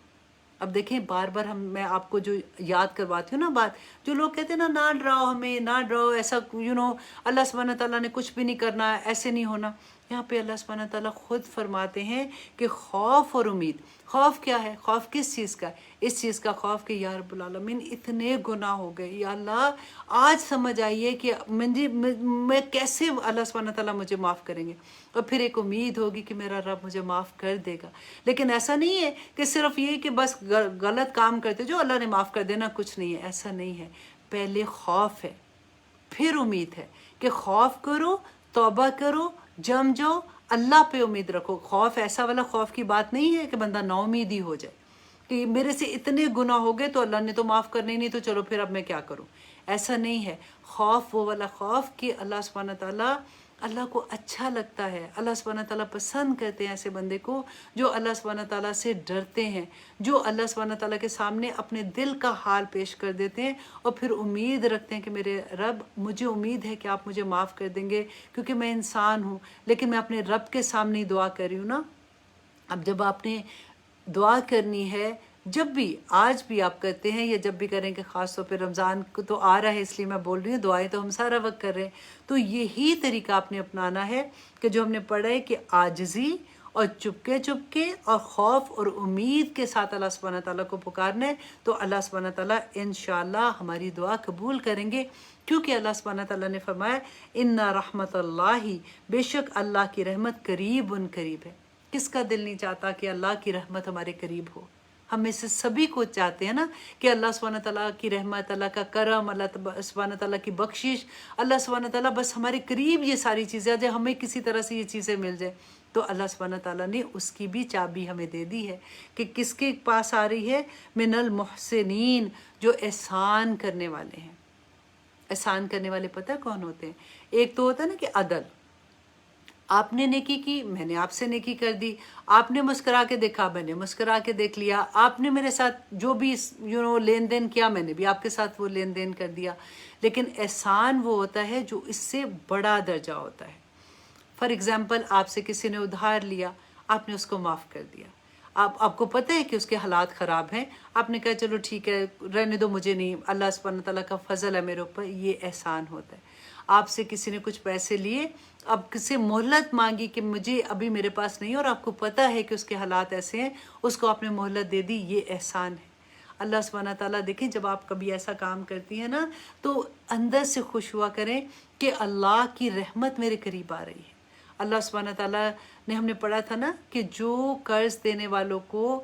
اب دیکھیں بار بار میں آپ کو جو یاد کرواتی ہوں نا بات، جو لوگ کہتے ہیں نا نہ ڈراؤ ہمیں، نہ ڈراؤ، ایسا اللہ سبحانہ تعالیٰ نے کچھ بھی نہیں کرنا، ایسے نہیں ہونا، یہاں پہ اللہ سبحانہ تعالیٰ خود فرماتے ہیں کہ خوف اور امید۔ خوف کیا ہے؟ خوف کس چیز کا؟ اس چیز کا خوف کہ یا رب العالمین اتنے گناہ ہو گئے، یا اللہ آج سمجھ آئیے کہ میں کیسے اللہ سبحانہ تعالیٰ مجھے معاف کریں گے، اور پھر ایک امید ہوگی کہ میرا رب مجھے معاف کر دے گا۔ لیکن ایسا نہیں ہے کہ صرف یہ کہ بس غلط کام کرتے جو اللہ نے معاف کر دینا، کچھ نہیں ہے، ایسا نہیں ہے۔ پہلے خوف ہے، پھر امید ہے، کہ خوف کرو، توبہ کرو، جم جاؤ، اللہ پہ امید رکھو۔ خوف ایسا والا خوف کی بات نہیں ہے کہ بندہ نا امید ہی ہو جائے کہ میرے سے اتنے گناہ ہو گئے تو اللہ نے تو معاف کرنے ہی نہیں، تو چلو پھر اب میں کیا کروں، ایسا نہیں ہے۔ خوف وہ والا خوف کہ اللہ سبحانہ تعالیٰ، اللہ کو اچھا لگتا ہے، اللہ سبحانہ تعالیٰ پسند کرتے ہیں ایسے بندے کو جو اللہ سبحانہ تعالیٰ سے ڈرتے ہیں، جو اللہ سبحانہ تعالیٰ کے سامنے اپنے دل کا حال پیش کر دیتے ہیں، اور پھر امید رکھتے ہیں کہ میرے رب، مجھے امید ہے کہ آپ مجھے معاف کر دیں گے، کیونکہ میں انسان ہوں لیکن میں اپنے رب کے سامنے ہی دعا کر رہی ہوں نا۔ اب جب آپ نے دعا کرنی ہے، جب بھی آج بھی آپ کرتے ہیں یا جب بھی کریں، کہ خاص طور پہ رمضان کو تو آ رہا ہے اس لیے میں بول رہی ہوں، دعائیں تو ہم سارا وقت کر رہے ہیں، تو یہی طریقہ آپ نے اپنانا ہے کہ جو ہم نے پڑھا ہے کہ عاجزی اور چپکے چپکے اور خوف اور امید کے ساتھ اللہ سبحانہ تعالیٰ کو پکارنا ہے، تو اللہ سبحانہ تعالیٰ انشاءاللہ ہماری دعا قبول کریں گے، کیونکہ اللہ سبحانہ تعالیٰ نے فرمایا ان رحمت اللہ، بے شک اللہ کی رحمت قریب قریب ہے۔ کس کا دل نہیں چاہتا کہ اللہ کی رحمت ہمارے قریب ہو؟ ہم میں سے سبھی کو چاہتے ہیں نا کہ اللہ سبحانہ تعالیٰ کی رحمت، اللہ کا کرم، اللہ سبحانہ تعالیٰ کی بخشش، اللہ سبحانہ تعالیٰ بس ہمارے قریب یہ ساری چیزیں آ جائے، ہمیں کسی طرح سے یہ چیزیں مل جائے، تو اللہ سبحانہ تعالیٰ نے اس کی بھی چابی ہمیں دے دی ہے کہ کس کے پاس آ رہی ہے، من المحسنین، جو احسان کرنے والے ہیں۔ احسان کرنے والے پتہ کون ہوتے ہیں؟ ایک تو ہوتا ہے نا کہ عدل، آپ نے نیکی کی، میں نے آپ سے نیکی کر دی، آپ نے مسکرا کے دیکھا، میں نے مسکرا کے دیکھ لیا، آپ نے میرے ساتھ جو بھی لین دین کیا، میں نے بھی آپ کے ساتھ وہ لین دین کر دیا۔ لیکن احسان وہ ہوتا ہے جو اس سے بڑا درجہ ہوتا ہے۔ فار ایگزامپل، آپ سے کسی نے ادھار لیا، آپ نے اس کو معاف کر دیا، آپ کو پتہ ہے کہ اس کے حالات خراب ہیں، آپ نے کہا چلو ٹھیک ہے رہنے دو، مجھے نہیں، اللہ سبحانہ تعالیٰ کا فضل ہے میرے اوپر، یہ احسان ہوتا ہے۔ آپ سے کسی نے کچھ پیسے لیے، اب کسی مہلت مانگی کہ مجھے ابھی میرے پاس نہیں، اور آپ کو پتہ ہے کہ اس کے حالات ایسے ہیں، اس کو آپ نے مہلت دے دی، یہ احسان ہے۔ اللہ سبحانہ تعالیٰ دیکھیں جب آپ کبھی ایسا کام کرتی ہیں نا تو اندر سے خوش ہوا کریں کہ اللہ کی رحمت میرے قریب آ رہی ہے۔ اللہ سبحانہ تعالیٰ نے، ہم نے پڑھا تھا نا کہ جو قرض دینے والوں کو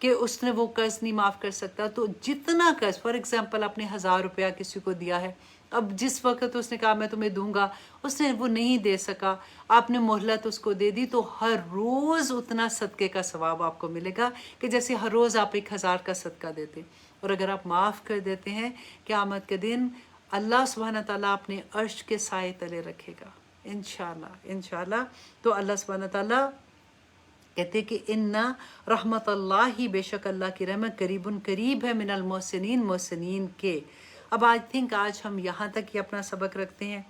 کہ اس نے وہ قرض نہیں معاف کر سکتا، تو جتنا قرض، فار ایگزامپل آپ نے 1000 روپیہ کسی کو دیا ہے، اب جس وقت اس نے کہا میں تمہیں دوں گا، اس نے وہ نہیں دے سکا، آپ نے مہلت اس کو دے دی، تو ہر روز اتنا صدقے کا ثواب آپ کو ملے گا کہ جیسے ہر روز آپ 1000 کا صدقہ دیتے. اور اگر آپ معاف کر دیتے ہیں، قیامت کے دن اللہ سبحانہ تعالیٰ اپنے عرش کے سائے تلے رکھے گا انشاءاللہ انشاءاللہ. تو اللہ سبحانہ تعالیٰ کہتے کہ اِنَّ رحمت اللہ، بے شک اللہ کی رحمت قریب ہے من المحسنین، محسنین کے. اب آئی تھنک آج ہم یہاں تک ہی اپنا سبق رکھتے ہیں.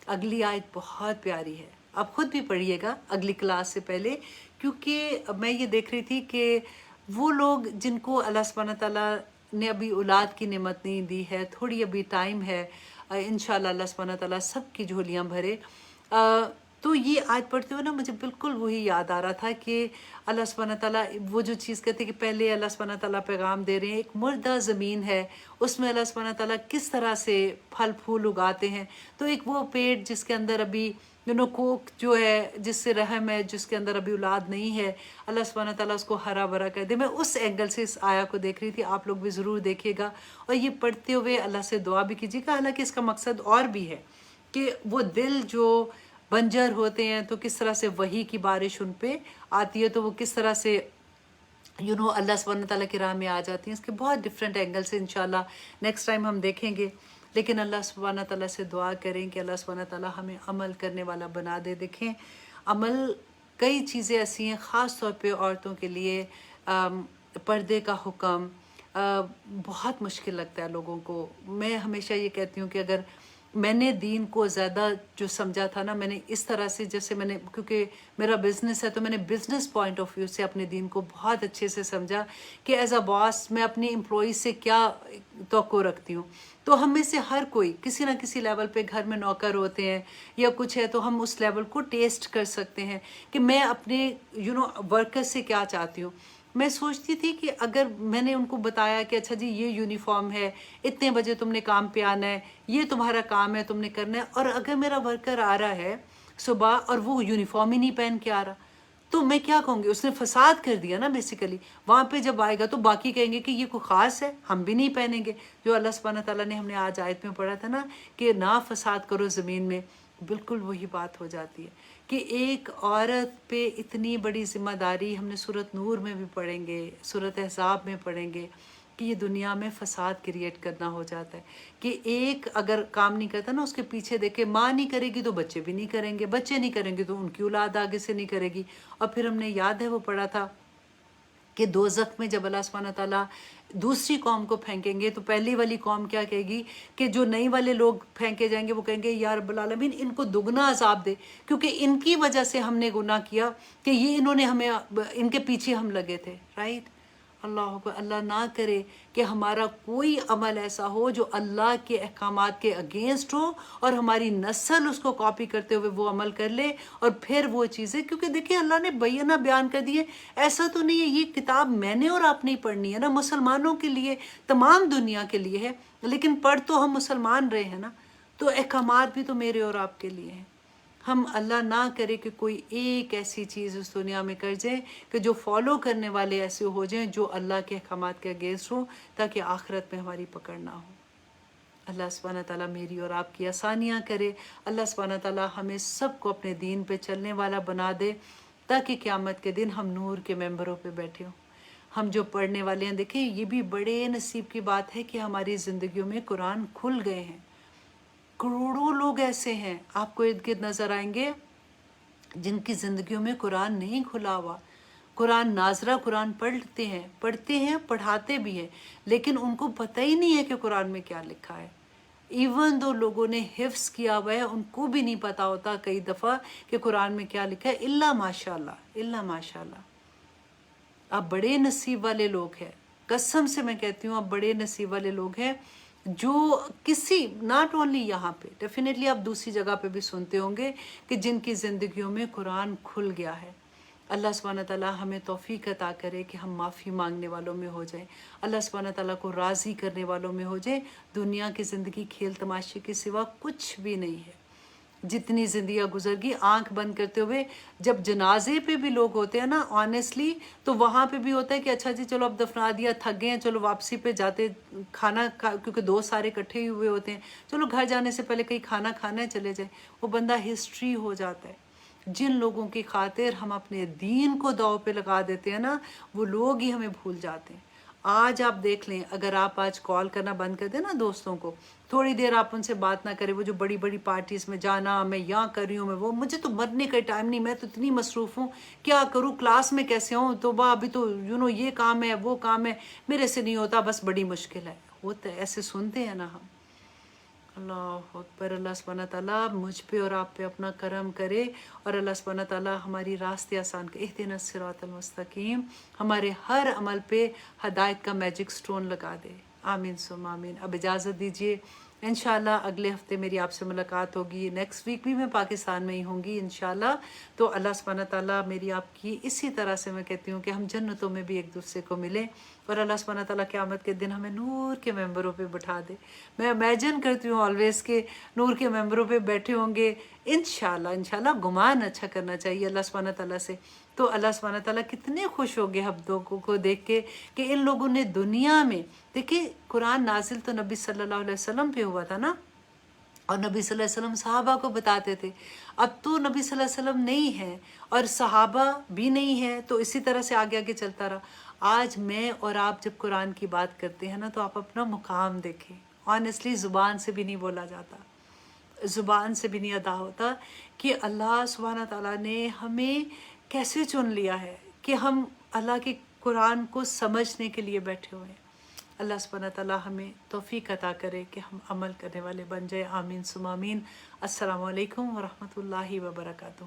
اگلی آیت بہت پیاری ہے، آپ خود بھی پڑھیے گا اگلی کلاس سے پہلے، کیونکہ میں یہ دیکھ رہی تھی کہ وہ لوگ جن کو اللہ سبحانہ تعالیٰ نے ابھی اولاد کی نعمت نہیں دی ہے، تھوڑی ابھی ٹائم ہے، انشاءاللہ اللہ سبحانہ تعالیٰ سب کی جھولیاں بھرے. تو یہ آیت پڑھتے ہوئے نا مجھے بالکل وہی یاد آ رہا تھا کہ اللہ سبحانہ تعالیٰ وہ جو چیز کہتے ہیں کہ پہلے اللہ سبحانہ تعالیٰ پیغام دے رہے ہیں، ایک مردہ زمین ہے، اس میں اللہ سبحانہ تعالیٰ کس طرح سے پھل پھول اگاتے ہیں. تو ایک وہ پیٹ جس کے اندر ابھی کوک جو ہے، جس سے رحم ہے، جس کے اندر ابھی اولاد نہیں ہے، اللہ سبحانہ تعالیٰ اس کو ہرا بھرا کر دے. میں اس اینگل سے اس آیا کو دیکھ رہی تھی، آپ لوگ بھی ضرور دیکھیے گا اور یہ پڑھتے ہوئے اللہ سے دعا بھی کیجیے گا. حالانکہ اس کا مقصد اور بھی ہے کہ وہ دل جو بنجر ہوتے ہیں تو کس طرح سے وحی کی بارش ان پہ آتی ہے، تو وہ کس طرح سے اللہ سبحانہ تعالیٰ کی راہ میں آ جاتی ہیں. اس کے بہت ڈفرینٹ اینگل سے انشاءاللہ نیکسٹ ٹائم ہم دیکھیں گے. لیکن اللہ سبحانہ تعالیٰ سے دعا کریں کہ اللہ سبحانہ تعالیٰ ہمیں عمل کرنے والا بنا دے. دیکھیں عمل کئی چیزیں ایسی ہیں، خاص طور پہ عورتوں کے لیے پردے کا حکم بہت مشکل لگتا ہے لوگوں کو. میں ہمیشہ یہ کہتی ہوں کہ اگر میں نے دین کو زیادہ جو سمجھا تھا نا، میں نے اس طرح سے، جیسے میں نے، کیونکہ میرا بزنس ہے تو میں نے بزنس پوائنٹ آف ویو سے اپنے دین کو بہت اچھے سے سمجھا کہ ایز اے باس میں اپنی امپلائیز سے کیا توقع رکھتی ہوں. تو ہم میں سے ہر کوئی کسی نہ کسی لیول پہ گھر میں نوکر ہوتے ہیں یا کچھ ہے، تو ہم اس لیول کو ٹیسٹ کر سکتے ہیں کہ میں اپنے ورکر سے کیا چاہتی ہوں. میں سوچتی تھی کہ اگر میں نے ان کو بتایا کہ اچھا جی یہ یونیفارم ہے، اتنے بجے تم نے کام پہ آنا ہے، یہ تمہارا کام ہے، تم نے کرنا ہے، اور اگر میرا ورکر آ رہا ہے صبح اور وہ یونیفارم ہی نہیں پہن کے آ رہا، تو میں کیا کہوں گی؟ اس نے فساد کر دیا نا بیسیکلی. وہاں پہ جب آئے گا تو باقی کہیں گے کہ یہ کوئی خاص ہے، ہم بھی نہیں پہنیں گے. جو اللہ سبحانہ تعالیٰ نے، ہم نے آج آیت میں پڑھا تھا نا کہ نہ فساد کرو زمین میں، بالکل وہی بات ہو جاتی ہے کہ ایک عورت پہ اتنی بڑی ذمہ داری. ہم نے سورۃ نور میں بھی پڑھیں گے، سورۃ احزاب میں پڑھیں گے کہ یہ دنیا میں فساد کریٹ کرنا ہو جاتا ہے کہ ایک اگر کام نہیں کرتا نا، اس کے پیچھے دیکھے ماں نہیں کرے گی تو بچے بھی نہیں کریں گے، بچے نہیں کریں گے تو ان کی اولاد آگے سے نہیں کرے گی. اور پھر ہم نے یاد ہے وہ پڑھا تھا کہ دوزخ میں جب اللہ سبحانہ تعالیٰ دوسری قوم کو پھینکیں گے تو پہلی والی قوم کیا کہے گی کہ جو نئی والے لوگ پھینکے جائیں گے وہ کہیں گے یا رب العالمین ان کو دگنا عذاب دے، کیونکہ ان کی وجہ سے ہم نے گناہ کیا کہ یہ انہوں نے ہمیں، ان کے پیچھے ہم لگے تھے. رائٹ؟ اللہ نہ کرے کہ ہمارا کوئی عمل ایسا ہو جو اللہ کے احکامات کے اگینسٹ ہو اور ہماری نسل اس کو کاپی کرتے ہوئے وہ عمل کر لے اور پھر وہ چیزیں، کیونکہ دیکھیں اللہ نے بینہ بیان کر دیے. ایسا تو نہیں ہے یہ کتاب میں نے اور آپ نے پڑھنی ہے نا، مسلمانوں کے لیے، تمام دنیا کے لیے ہے، لیکن پڑھ تو ہم مسلمان رہے ہیں نا، تو احکامات بھی تو میرے اور آپ کے لیے ہیں. ہم اللہ نہ کرے کہ کوئی ایک ایسی چیز اس دنیا میں کر جائے کہ جو فالو کرنے والے ایسے ہو جائیں جو اللہ کے احکامات کے اگینسٹ ہوں، تاکہ آخرت میں ہماری پکڑ نہ ہو. اللہ سبحانہ تعالیٰ میری اور آپ کی آسانیاں کرے. اللہ سبحانہ تعالیٰ ہمیں سب کو اپنے دین پہ چلنے والا بنا دے تاکہ قیامت کے دن ہم نور کے ممبروں پہ بیٹھے ہوں. ہم جو پڑھنے والے ہیں، دیکھیں یہ بھی بڑے نصیب کی بات ہے کہ ہماری زندگیوں میں قرآن کھل گئے ہیں. کروڑوں لوگ ایسے ہیں آپ کو ارد گرد نظر آئیں گے جن کی زندگیوں میں قرآن نہیں کھلا ہوا. قرآن ناظرہ قرآن پڑھتے ہیں، پڑھاتے بھی ہیں، لیکن ان کو پتہ ہی نہیں ہے کہ قرآن میں کیا لکھا ہے. ایون دو لوگوں نے حفظ کیا ہوا ہے، ان کو بھی نہیں پتہ ہوتا کئی دفعہ کہ قرآن میں کیا لکھا ہے. الا ماشاء اللہ آپ بڑے نصیب والے لوگ ہیں. قسم سے میں کہتی ہوں آپ بڑے نصیب والے لوگ ہیں جو کسی، ناٹ اونلی یہاں پہ، ڈیفینیٹلی آپ دوسری جگہ پہ بھی سنتے ہوں گے کہ جن کی زندگیوں میں قرآن کھل گیا ہے. اللہ سبحانہ تعالیٰ ہمیں توفیق عطا کرے کہ ہم معافی مانگنے والوں میں ہو جائیں، اللہ سبحانہ تعالیٰ کو راضی کرنے والوں میں ہو جائیں. دنیا کی زندگی کھیل تماشے کے سوا کچھ بھی نہیں ہے. جتنی زندگیاں گزر گئی آنکھ بند کرتے ہوئے. جب جنازے پہ بھی لوگ ہوتے ہیں نا آنیسٹلی، تو وہاں پہ بھی ہوتا ہے کہ اچھا جی چلو اب دفنا دیا، تھک گئے ہیں، چلو واپسی پہ جاتے کھانا کیونکہ دوست سارے اکٹھے ہی ہوئے ہوتے ہیں، چلو گھر جانے سے پہلے کہیں کھانا کھانا ہے چلے جائیں. وہ بندہ ہسٹری ہو جاتا ہے. جن لوگوں کی خاطر ہم اپنے دین کو داؤ پہ لگا دیتے ہیں نا، وہ لوگ ہی ہمیں بھول جاتے ہیں. آج آپ دیکھ لیں، اگر آپ آج کال کرنا بند کر دیں نا دوستوں کو، تھوڑی دیر آپ ان سے بات نہ کریں، وہ جو بڑی بڑی پارٹیز میں جانا، میں یہاں کر رہی ہوں، میں وہ، مجھے تو مرنے کا ٹائم نہیں، میں تو اتنی مصروف ہوں، کیا کروں، کلاس میں کیسے ہوں، تو ابھی تو یہ کام ہے وہ کام ہے، میرے سے نہیں ہوتا، بس بڑی مشکل ہے. ہوتا ہے ایسے، سنتے ہیں نا ہم. اللہ اکبر. اللہ سبحانہ تعالیٰ مجھ پہ اور آپ پہ اپنا کرم کرے، اور اللہ سبحانہ تعالیٰ ہماری راستے آسان کرے. اہدنا الصراط المستقیم. ہمارے ہر عمل پہ ہدایت کا میجک سٹون لگا دے. آمین ثم آمین. اب اجازت دیجیے، انشاءاللہ اگلے ہفتے میری آپ سے ملاقات ہوگی. نیکسٹ ویک بھی میں پاکستان میں ہی ہوں گی انشاءاللہ. تو اللہ سبحانہ تعالیٰ میری آپ کی اسی طرح سے میں کہتی ہوں کہ ہم جنتوں میں بھی ایک دوسرے کو ملیں، اور اللہ سبحانہ تعالیٰ قیامت کے دن ہمیں نور کے ممبروں پہ بٹھا دے. میں امیجن کرتی ہوں آلویز کہ نور کے ممبروں پہ بیٹھے ہوں گے انشاءاللہ. گمان اچھا کرنا چاہیے اللہ سبحانہ تعالیٰ سے. تو اللہ سبحانہ تعالیٰ کتنے خوش ہو گئے ہم لوگوں کو دیکھ کے کہ ان لوگوں نے دنیا میں، دیکھیں قرآن نازل تو نبی صلی اللہ علیہ وسلم پہ ہوا تھا نا، اور نبی صلی اللہ علیہ وسلم صحابہ کو بتاتے تھے. اب تو نبی صلی اللہ علیہ وسلم نہیں ہے اور صحابہ بھی نہیں ہے، تو اسی طرح سے آگے آگے چلتا رہا. آج میں اور آپ جب قرآن کی بات کرتے ہیں نا، تو آپ اپنا مقام دیکھیں. آنیسٹلی زبان سے بھی نہیں بولا جاتا، زبان سے بھی نہیں ادا ہوتا کہ اللہ سبحانہ تعالیٰ نے ہمیں کیسے چن لیا ہے کہ ہم اللہ کے قرآن کو سمجھنے کے لیے بیٹھے ہوئے ہیں. اللہ سبحانہ تعالیٰ ہمیں توفیق عطا کرے کہ ہم عمل کرنے والے بن جائے. آمین ثم آمین. السلام علیکم ورحمۃ اللہ وبرکاتہ.